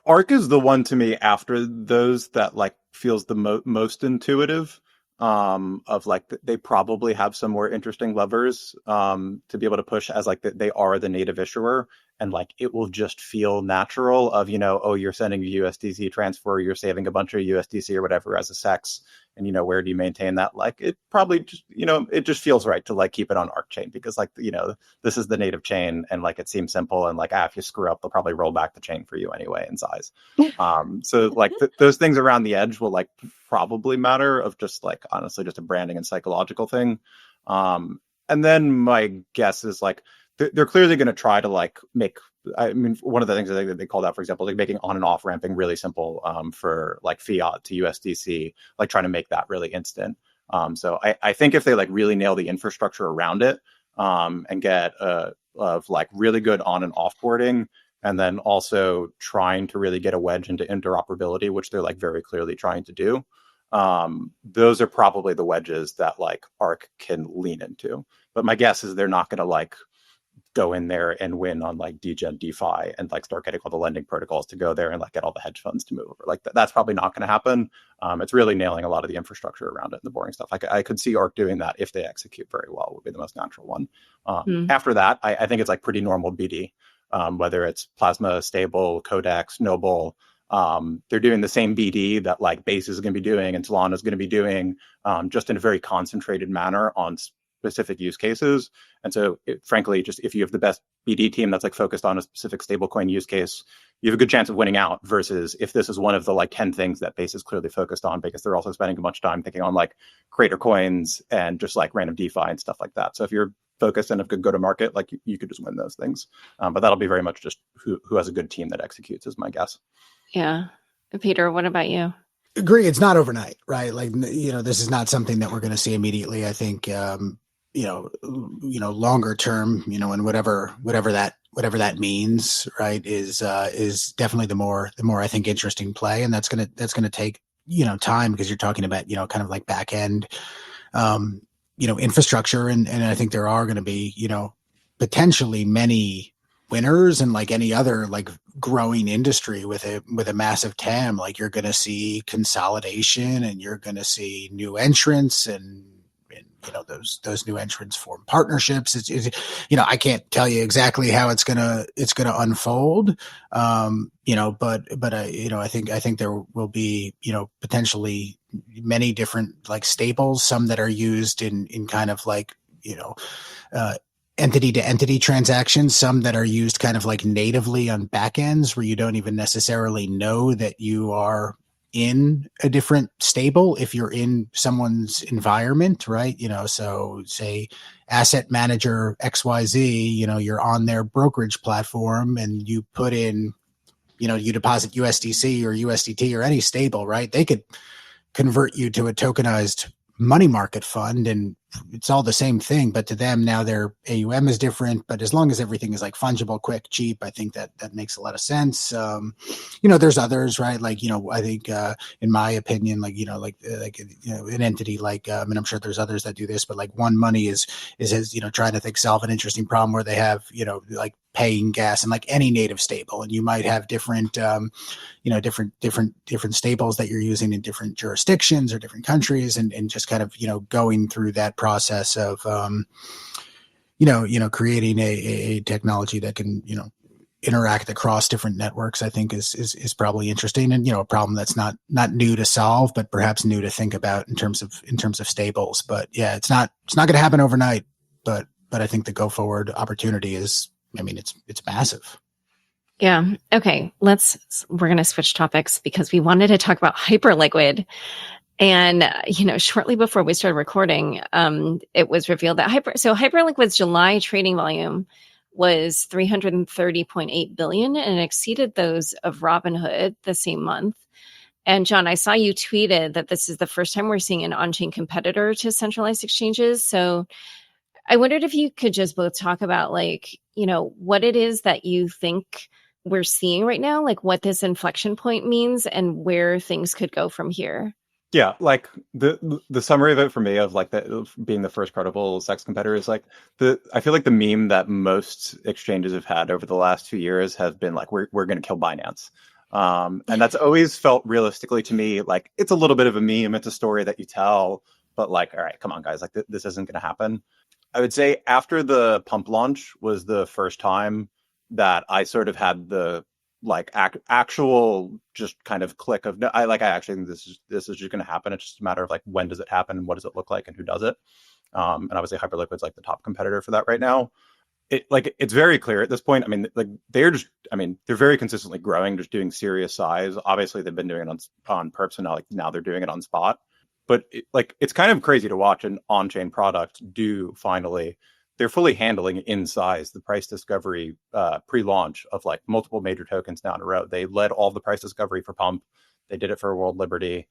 ARC is the one to me after those that like feels the most intuitive. Of like they probably have some more interesting levers to be able to push as like they are the native issuer, and like it will just feel natural of oh, you're sending a USDC transfer, you're saving a bunch of USDC or whatever as a SEX, and where do you maintain that? Like it probably just it just feels right to like keep it on ARC chain because like this is the native chain and like it seems simple, and like if you screw up they'll probably roll back the chain for you anyway in size. So like those things around the edge will like probably matter, of just like honestly just a branding and psychological thing. And then my guess is like they're clearly going to try to like make, I mean, one of the things I think that they called out, for example, like making on and off ramping really simple for like fiat to USDC, like trying to make that really instant. So I think if they like really nail the infrastructure around it and get of like really good on and offboarding, and then also trying to really get a wedge into interoperability, which they're like very clearly trying to do. Those are probably the wedges that like ARC can lean into. But my guess is they're not going to like go in there and win on like degen DeFi and like start getting all the lending protocols to go there and like get all the hedge funds to move over. Like that's probably not going to happen. It's really nailing a lot of the infrastructure around it and the boring stuff. I could see ARC doing that if they execute very well, would be the most natural one. After that, I think it's like pretty normal BD, whether it's Plasma, Stable, Codex, Noble, They're doing the same BD that like Base is going to be doing and Solana is going to be doing, just in a very concentrated manner on specific use cases. And so, frankly, just if you have the best BD team that's like focused on a specific stablecoin use case, you have a good chance of winning out. Versus if this is one of the like 10 things that Base is clearly focused on, because they're also spending a bunch of time thinking on like creator coins and just like random DeFi and stuff like that. So if you're focused and have good go-to-market, like you could just win those things. But that'll be very much just who has a good team that executes is my guess. Yeah. Peter, what about you? Agree. It's not overnight, right? Like, this is not something that we're going to see immediately. I think, longer term, and whatever that means, right, is definitely the more I think interesting play. And that's going to take, time, because you're talking about, kind of like back end, infrastructure. And I think there are going to be, potentially many winners, and like any other like growing industry with a massive TAM, like you're going to see consolidation and you're going to see new entrants, and those new entrants form partnerships. It's I can't tell you exactly how it's gonna unfold. But I think there will be potentially many different like staples, some that are used in kind of like entity to entity transactions, some that are used kind of like natively on backends where you don't even necessarily know that you are in a different stable if you're in someone's environment, right? So say asset manager XYZ, you're on their brokerage platform and you put in, you deposit USDC or USDT or any stable, right? They could convert you to a tokenized money market fund, and it's all the same thing, but to them now their AUM is different. But as long as everything is like fungible, quick, cheap, I think that makes a lot of sense. There's others, right? Like, I think in my opinion, like, an entity like, and I'm sure there's others that do this, but like One Money is trying to solve an interesting problem where they have, like paying gas and like any native stable, and you might have different different stables that you're using in different jurisdictions or different countries, and just kind of going through that process of creating a technology that can interact across different networks, I think is probably interesting, and a problem that's not new to solve, but perhaps new to think about in terms of stables. But yeah, it's not going to happen overnight, but I think the go forward opportunity is, it's massive. Yeah. Okay. We're going to switch topics because we wanted to talk about Hyperliquid. And, shortly before we started recording, it was revealed that Hyperliquid's July trading volume was 330.8 billion, and it exceeded those of Robinhood the same month. And John, I saw you tweeted that this is the first time we're seeing an on-chain competitor to centralized exchanges. So I wondered if you could just both talk about what it is that you think we're seeing right now, like what this inflection point means and where things could go from here. Yeah, like the summary of it for me of like being the first credible sex competitor is like I feel like the meme that most exchanges have had over the last 2 years has been like we're going to kill Binance, and that's always felt realistically to me like it's a little bit of a meme. It's a story that you tell, but like, all right, come on guys, like this isn't going to happen. I would say after the pump launch was the first time that I sort of had the like actual just kind of click of no, I actually think this is just going to happen. It's just a matter of like when does it happen, what does it look like, and who does it. And obviously Hyperliquid's like the top competitor for that right now. It's very clear at this point. They're very consistently growing, just doing serious size. Obviously they've been doing it on perps, and now they're doing it on spot. But it's kind of crazy to watch an on-chain product do finally. They're fully handling in size the price discovery pre-launch of like multiple major tokens now in a row. They led all the price discovery for Pump. They did it for World Liberty.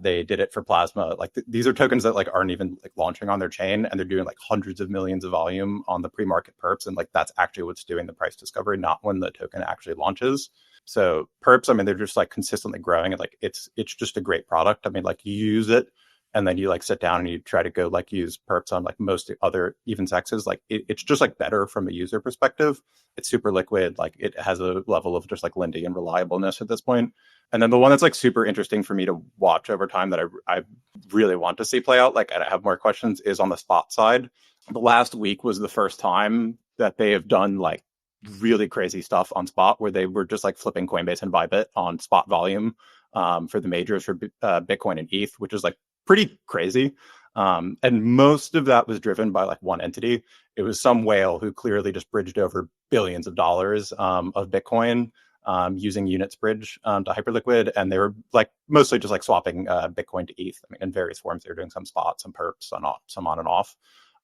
They did it for Plasma. These are tokens that aren't even launching on their chain, and they're doing hundreds of millions of volume on the pre-market perps. And that's actually what's doing the price discovery, not when the token actually launches. So perps, they're just consistently growing, and it's just a great product. You use it, and then you sit down and you try to go use perps on most other even sexes. It's just better from a user perspective. It's super liquid. It has a level of just lending and reliableness at this point. And then the one that's super interesting for me to watch over time that I really want to see play out, and I have more questions, is on the spot side. The last week was the first time that they have done really crazy stuff on spot where they were just like flipping Coinbase and Bybit on spot volume for the majors for Bitcoin and ETH, which is like pretty crazy. And most of that was driven by like one entity. It was some whale who clearly just bridged over billions of dollars of Bitcoin using Units Bridge to Hyperliquid. And they were like mostly just like swapping Bitcoin to ETH. I mean, in various forms, they were doing some spot, some perps, some on and off.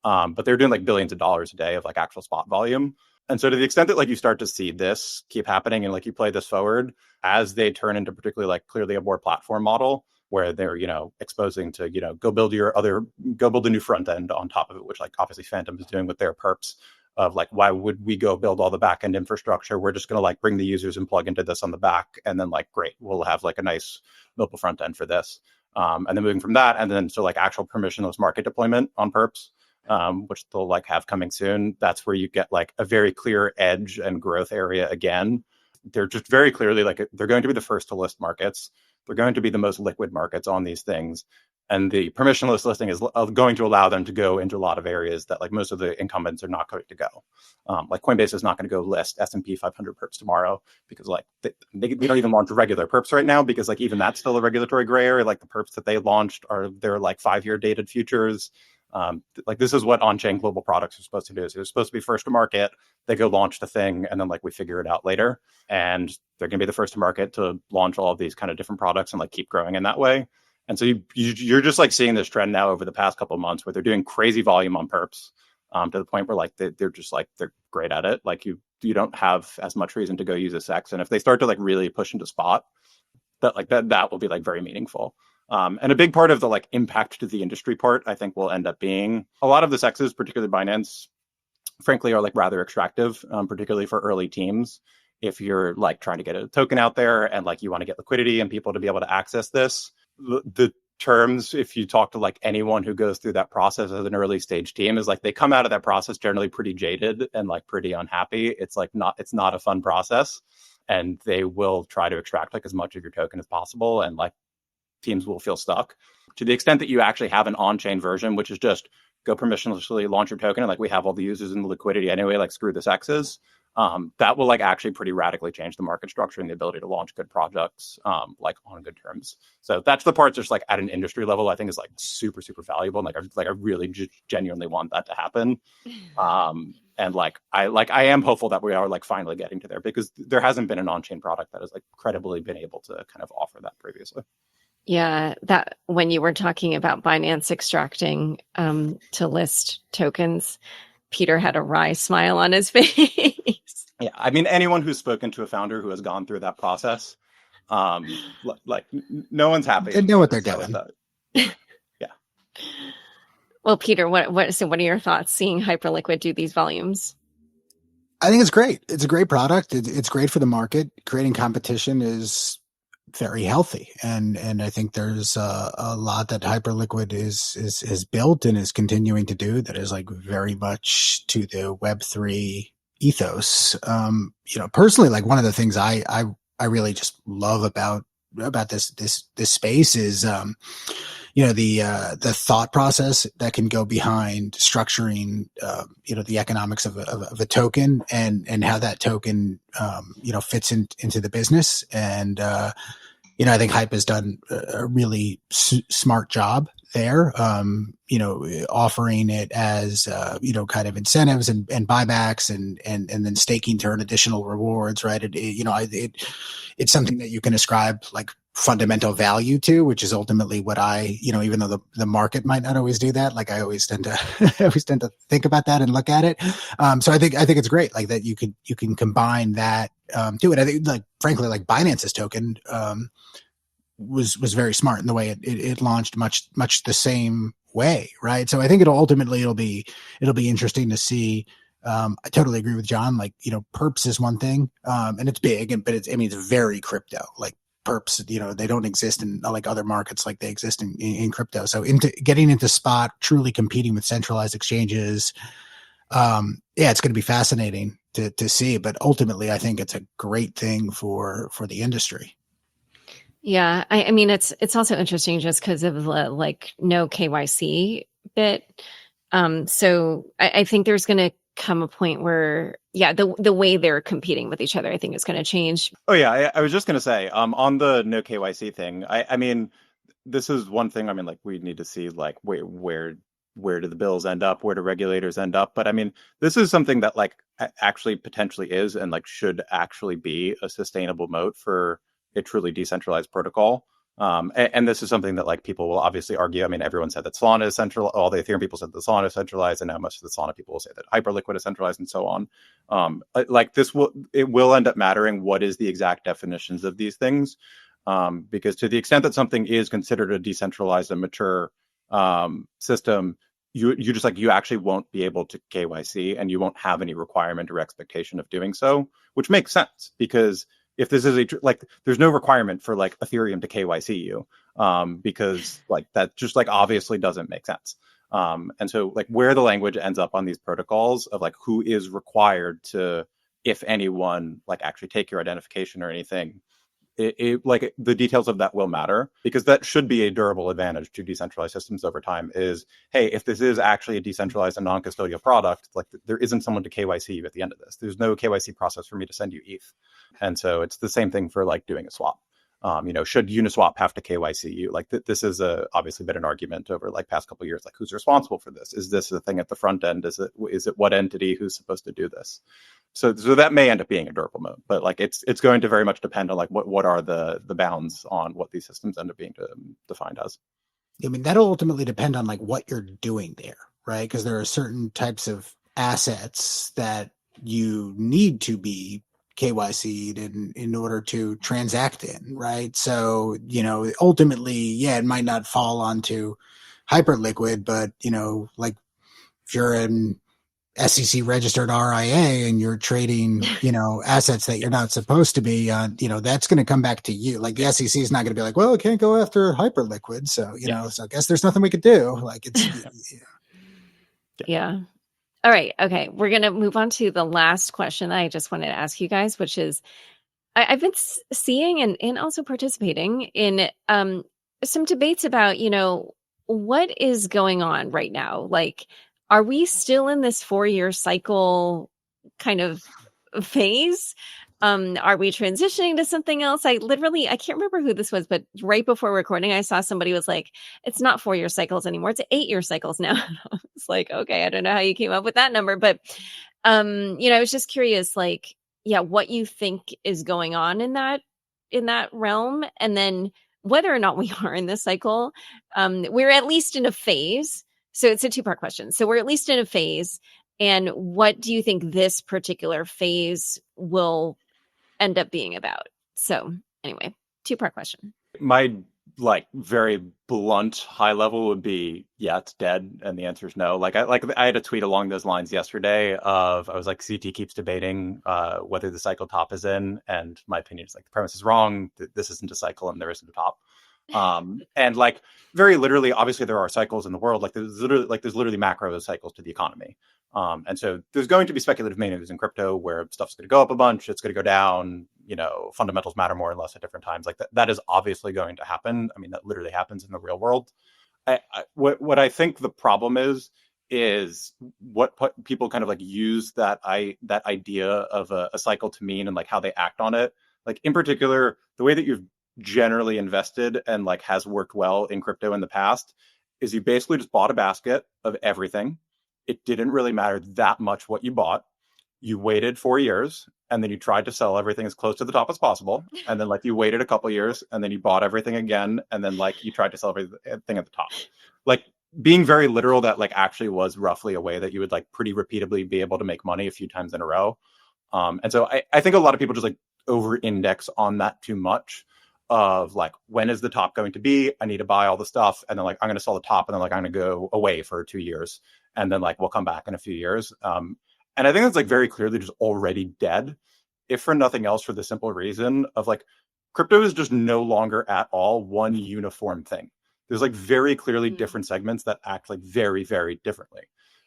But they're doing like billions of dollars a day of like actual spot volume. And so to the extent that like you start to see this keep happening and like you play this forward as they turn into particularly like clearly a more platform model where they're, exposing to, go build a new front end on top of it, which like obviously Phantom is doing with their perps of like, why would we go build all the back end infrastructure? We're just going to like bring the users and plug into this on the back. And then like, great, we'll have like a nice mobile front end for this. And then moving from that. And then so like actual permissionless market deployment on perps. Which they'll like have coming soon. That's where you get like a very clear edge and growth area again. They're just very clearly like they're going to be the first to list markets. They're going to be the most liquid markets on these things. And the permissionless listing is going to allow them to go into a lot of areas that like most of the incumbents are not going to go. Like Coinbase is not going to go list S&P 500 perps tomorrow because like they don't even launch regular perps right now because like even that's still a regulatory gray area. Like the perps that they launched they're like 5-year dated futures. Like this is what on-chain global products are supposed to do. So they're supposed to be first to market. They go launch the thing and then like we figure it out later. And they're going to be the first to market to launch all of these kind of different products and like keep growing in that way. And so you're just like seeing this trend now over the past couple of months where they're doing crazy volume on perps to the point where like they're just like they're great at it. Like you don't have as much reason to go use a SEX. And if they start to like really push into spot, that will be like very meaningful. And a big part of the like impact to the industry part, I think, will end up being a lot of the SEXs, particularly Binance, frankly, are like rather extractive, particularly for early teams. If you're like trying to get a token out there and like you want to get liquidity and people to be able to access this, the terms, if you talk to like anyone who goes through that process as an early stage team, is like they come out of that process generally pretty jaded and like pretty unhappy. It's not a fun process, and they will try to extract like as much of your token as possible, and like teams will feel stuck. To the extent that you actually have an on-chain version, which is just go permissionlessly launch your token and like we have all the users and the liquidity anyway, like screw the SEXs, that will like actually pretty radically change the market structure and the ability to launch good projects like on good terms. So that's the part just like at an industry level I think is like super, super valuable. And I really genuinely want that to happen. And I am hopeful that we are like finally getting to there because there hasn't been an on-chain product that has like credibly been able to kind of offer that previously. Yeah, that when you were talking about Binance extracting to list tokens, Peter had a wry smile on his face. Yeah, I mean, anyone who's spoken to a founder who has gone through that process, like no one's happy. They know what they're doing. Yeah. Well, Peter, what are your thoughts seeing Hyperliquid do these volumes? I think it's great. It's a great product. It's great for the market. Creating competition is very healthy, and I think there's a lot that Hyperliquid is built and is continuing to do that is like very much to the Web3 ethos. Personally, like one of the things I really just love about this space is the thought process that can go behind structuring the economics of a token and how that token fits into the business. And I think Hype has done a really smart job there, offering it as kind of incentives and buybacks and then staking to earn additional rewards, right? It's something that you can ascribe like fundamental value to, which is ultimately what even though the market might not always do that, like I always tend to think about that and look at it. So I think it's great, like that you can combine that to it. I think like frankly, like Binance's token was very smart in the way it launched much the same way, right? So I think it'll be interesting to see. I totally agree with John. Like, perps is one thing, and it's big, but it's very crypto. Like perps, they don't exist in like other markets like they exist in crypto. So getting into spot, truly competing with centralized exchanges, it's going to be fascinating to see. But ultimately, I think it's a great thing for the industry. Yeah, I mean, it's also interesting just because of the like no KYC bit. So I think there's going to come a point where, the way they're competing with each other, I think is going to change. Oh yeah, I was just gonna say, on the no KYC thing, I mean, this is one thing. I mean, like we need to see like where do the bills end up, where do regulators end up? But I mean, this is something that like actually potentially is and like should actually be a sustainable moat for a truly decentralized protocol. And this is something that like people will obviously argue. I mean, everyone said that Solana is central. All the Ethereum people said that Solana is centralized, and now most of the Solana people will say that Hyperliquid is centralized, and so on. Like it will end up mattering what is the exact definitions of these things, because to the extent that something is considered a decentralized and mature system, you just like you actually won't be able to KYC, and you won't have any requirement or expectation of doing so, which makes sense because if this is like there's no requirement for like Ethereum to KYC you, because like that just like obviously doesn't make sense. And so like where the language ends up on these protocols of like who is required to, if anyone, like actually take your identification or anything, like the details of that will matter, because that should be a durable advantage to decentralized systems over time is, hey, if this is actually a decentralized and non-custodial product, like there isn't someone to KYC you at the end of this. There's no KYC process for me to send you ETH. And so it's the same thing for like doing a swap. Should Uniswap have to KYC you? Like this is obviously been an argument over like past couple of years, like who's responsible for this? Is this a thing at the front end? Is it what entity who's supposed to do this? So that may end up being a durable mode, but like it's going to very much depend on like what are the bounds on what these systems end up being defined as. I mean, that'll ultimately depend on like what you're doing there, right? Because there are certain types of assets that you need to be KYC'd in order to transact in, right? So, ultimately, yeah, it might not fall onto Hyperliquid, but, like if you're an SEC registered RIA and you're trading, assets that you're not supposed to be on, that's going to come back to you. Like the SEC is not going to be like, well, it can't go after Hyperliquid. So, so I guess there's nothing we could do. Like it's, Yeah. All right. Okay. We're going to move on to the last question that I just wanted to ask you guys, which is I've been seeing and also participating in some debates about, what is going on right now? Like, are we still in this 4-year cycle kind of phase? Are we transitioning to something else? I can't remember who this was, but right before recording, I saw somebody was like, it's not 4-year cycles anymore. It's 8-year cycles now. It's like, okay, I don't know how you came up with that number, but, I was just curious, like, what you think is going on in that realm. And then whether or not we are in this cycle, we're at least in a phase. So it's a 2-part question. So we're at least in a phase. And what do you think this particular phase will end up being about? So anyway, 2-part question. My like very blunt high level would be, yeah, it's dead. And the answer is no. I had a tweet along those lines yesterday I was like, CT keeps debating whether the cycle top is in. And my opinion is like, the premise is wrong. This isn't a cycle and there isn't a top. And like very literally, obviously there are cycles in the world. Like there's literally macro cycles to the economy. And so there's going to be speculative moves in crypto where stuff's going to go up a bunch, it's going to go down, fundamentals matter more and less at different times. Like that is obviously going to happen. I mean, that literally happens in the real world. What I think the problem is what people kind of like use that idea of a cycle to mean and like how they act on it. Like in particular, the way that you've generally invested and like has worked well in crypto in the past is you basically just bought a basket of everything. It didn't really matter that much what you bought. You waited 4 years and then you tried to sell everything as close to the top as possible. And then like you waited a couple years and then you bought everything again. And then like you tried to sell everything at the top. Like being very literal, that like actually was roughly a way that you would like pretty repeatedly be able to make money a few times in a row. And so I think a lot of people just like over index on that too much. Of like, when is the top going to be? I need to buy all the stuff. And then like, I'm going to sell the top and then like, I'm going to go away for 2 years. And then like, we'll come back in a few years. And I think that's like very clearly just already dead. If for nothing else, for the simple reason of like, crypto is just no longer at all one uniform thing. There's like very clearly different segments that act like very, very differently,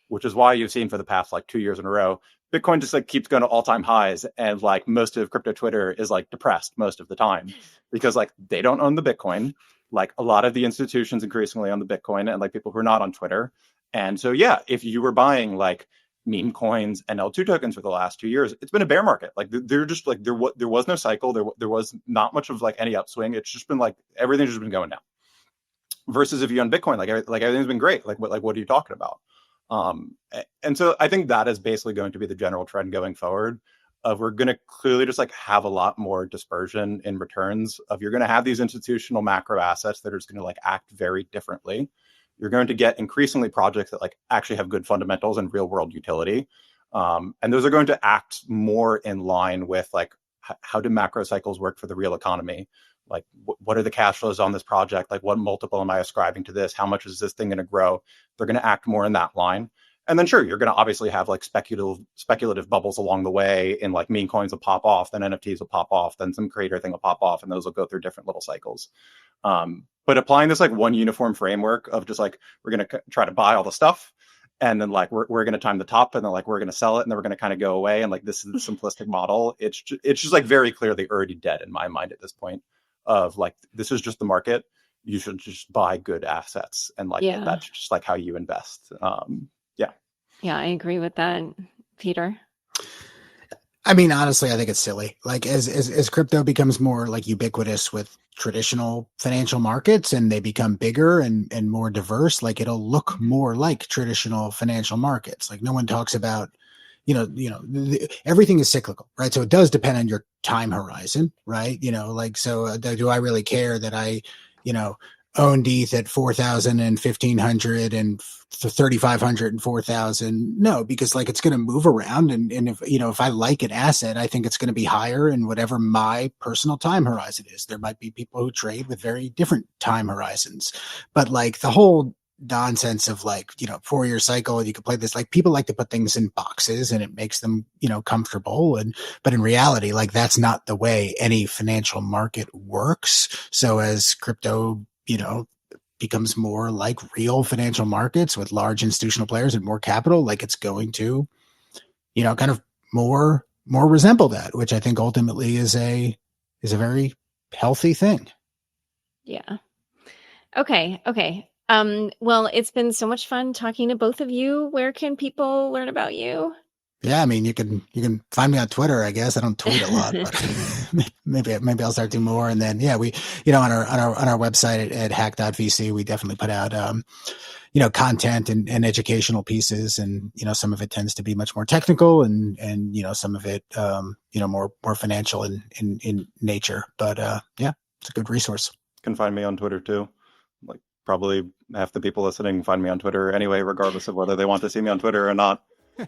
which is why you've seen for the past like 2 years in a row, Bitcoin just like keeps going to all-time highs, and like most of crypto Twitter is like depressed most of the time because like they don't own the Bitcoin. Like a lot of the institutions increasingly own the Bitcoin and like people who are not on Twitter. And so, yeah, if you were buying like meme coins and L2 tokens for the last 2 years, it's been a bear market. Like they're just like, there was no cycle. There was not much of like any upswing. It's just been like, everything's just been going down. Versus if you own Bitcoin, like everything's been great. Like what are you talking about? And so I think that is basically going to be the general trend going forward. We're going to clearly just like have a lot more dispersion in returns. You're going to have these institutional macro assets that are just going to like act very differently. You're going to get increasingly projects that like actually have good fundamentals and real world utility. And those are going to act more in line with like, how do macro cycles work for the real economy? Like, what are the cash flows on this project? Like, what multiple am I ascribing to this? How much is this thing going to grow? They're going to act more in that line. And then sure, you're going to obviously have like speculative bubbles along the way, and like meme coins will pop off, then NFTs will pop off, then some creator thing will pop off, and those will go through different little cycles. But applying this like one uniform framework of just like, we're going to try to buy all the stuff, and then like we're going to time the top, and then like we're going to sell it, and then we're going to kind of go away, and like this is the simplistic model. It's just like very clearly already dead in my mind at this point. Of like, this is just the market. You should just buy good assets, and like that's just like how you invest. Yeah, I agree with that, Peter. I mean, honestly, I think it's silly. Like as crypto becomes more like ubiquitous with traditional financial markets, and they become bigger and more diverse, like it'll look more like traditional financial markets. Like no one talks about, everything is cyclical, right? So it does depend on your time horizon, right? Like, so do I really care that I, owned ETH at 4,000 and 1,500 and 3,500 and 4,000? No, because like it's going to move around. And if I like an asset, I think it's going to be higher in whatever my personal time horizon is. There might be people who trade with very different time horizons, but like the whole nonsense of like, 4-year cycle, and you can play this, like people like to put things in boxes and it makes them, comfortable. But in reality, like that's not the way any financial market works. So as crypto, becomes more like real financial markets with large institutional players and more capital, like it's going to, kind of more resemble that, which I think ultimately is a very healthy thing. Yeah. Okay. Well, it's been so much fun talking to both of you. Where can people learn about you? Yeah, I mean, you can find me on Twitter, I guess. I don't tweet a lot, but maybe I'll start doing more. And then, yeah, we, on our website at hack.vc, we definitely put out, content and educational pieces. And, some of it tends to be much more technical and some of it, more financial in nature. But, yeah, it's a good resource. You can find me on Twitter too. Like probably half the people listening find me on Twitter anyway, regardless of whether they want to see me on Twitter or not.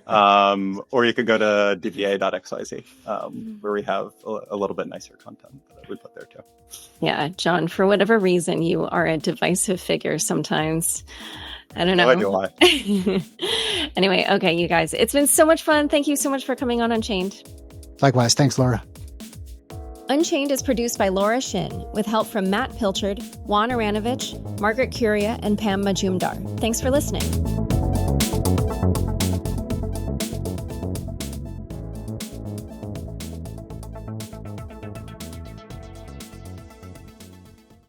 Or you could go to dba.xyz, where we have a little bit nicer content that we put there too. Yeah, John, for whatever reason, you are a divisive figure sometimes. I don't know. No idea why. Anyway, okay, you guys, it's been so much fun. Thank you so much for coming on Unchained. Likewise. Thanks, Laura. Unchained is produced by Laura Shin with help from Matt Pilchard, Juan Aranovich, Margaret Curia, and Pam Majumdar. Thanks for listening.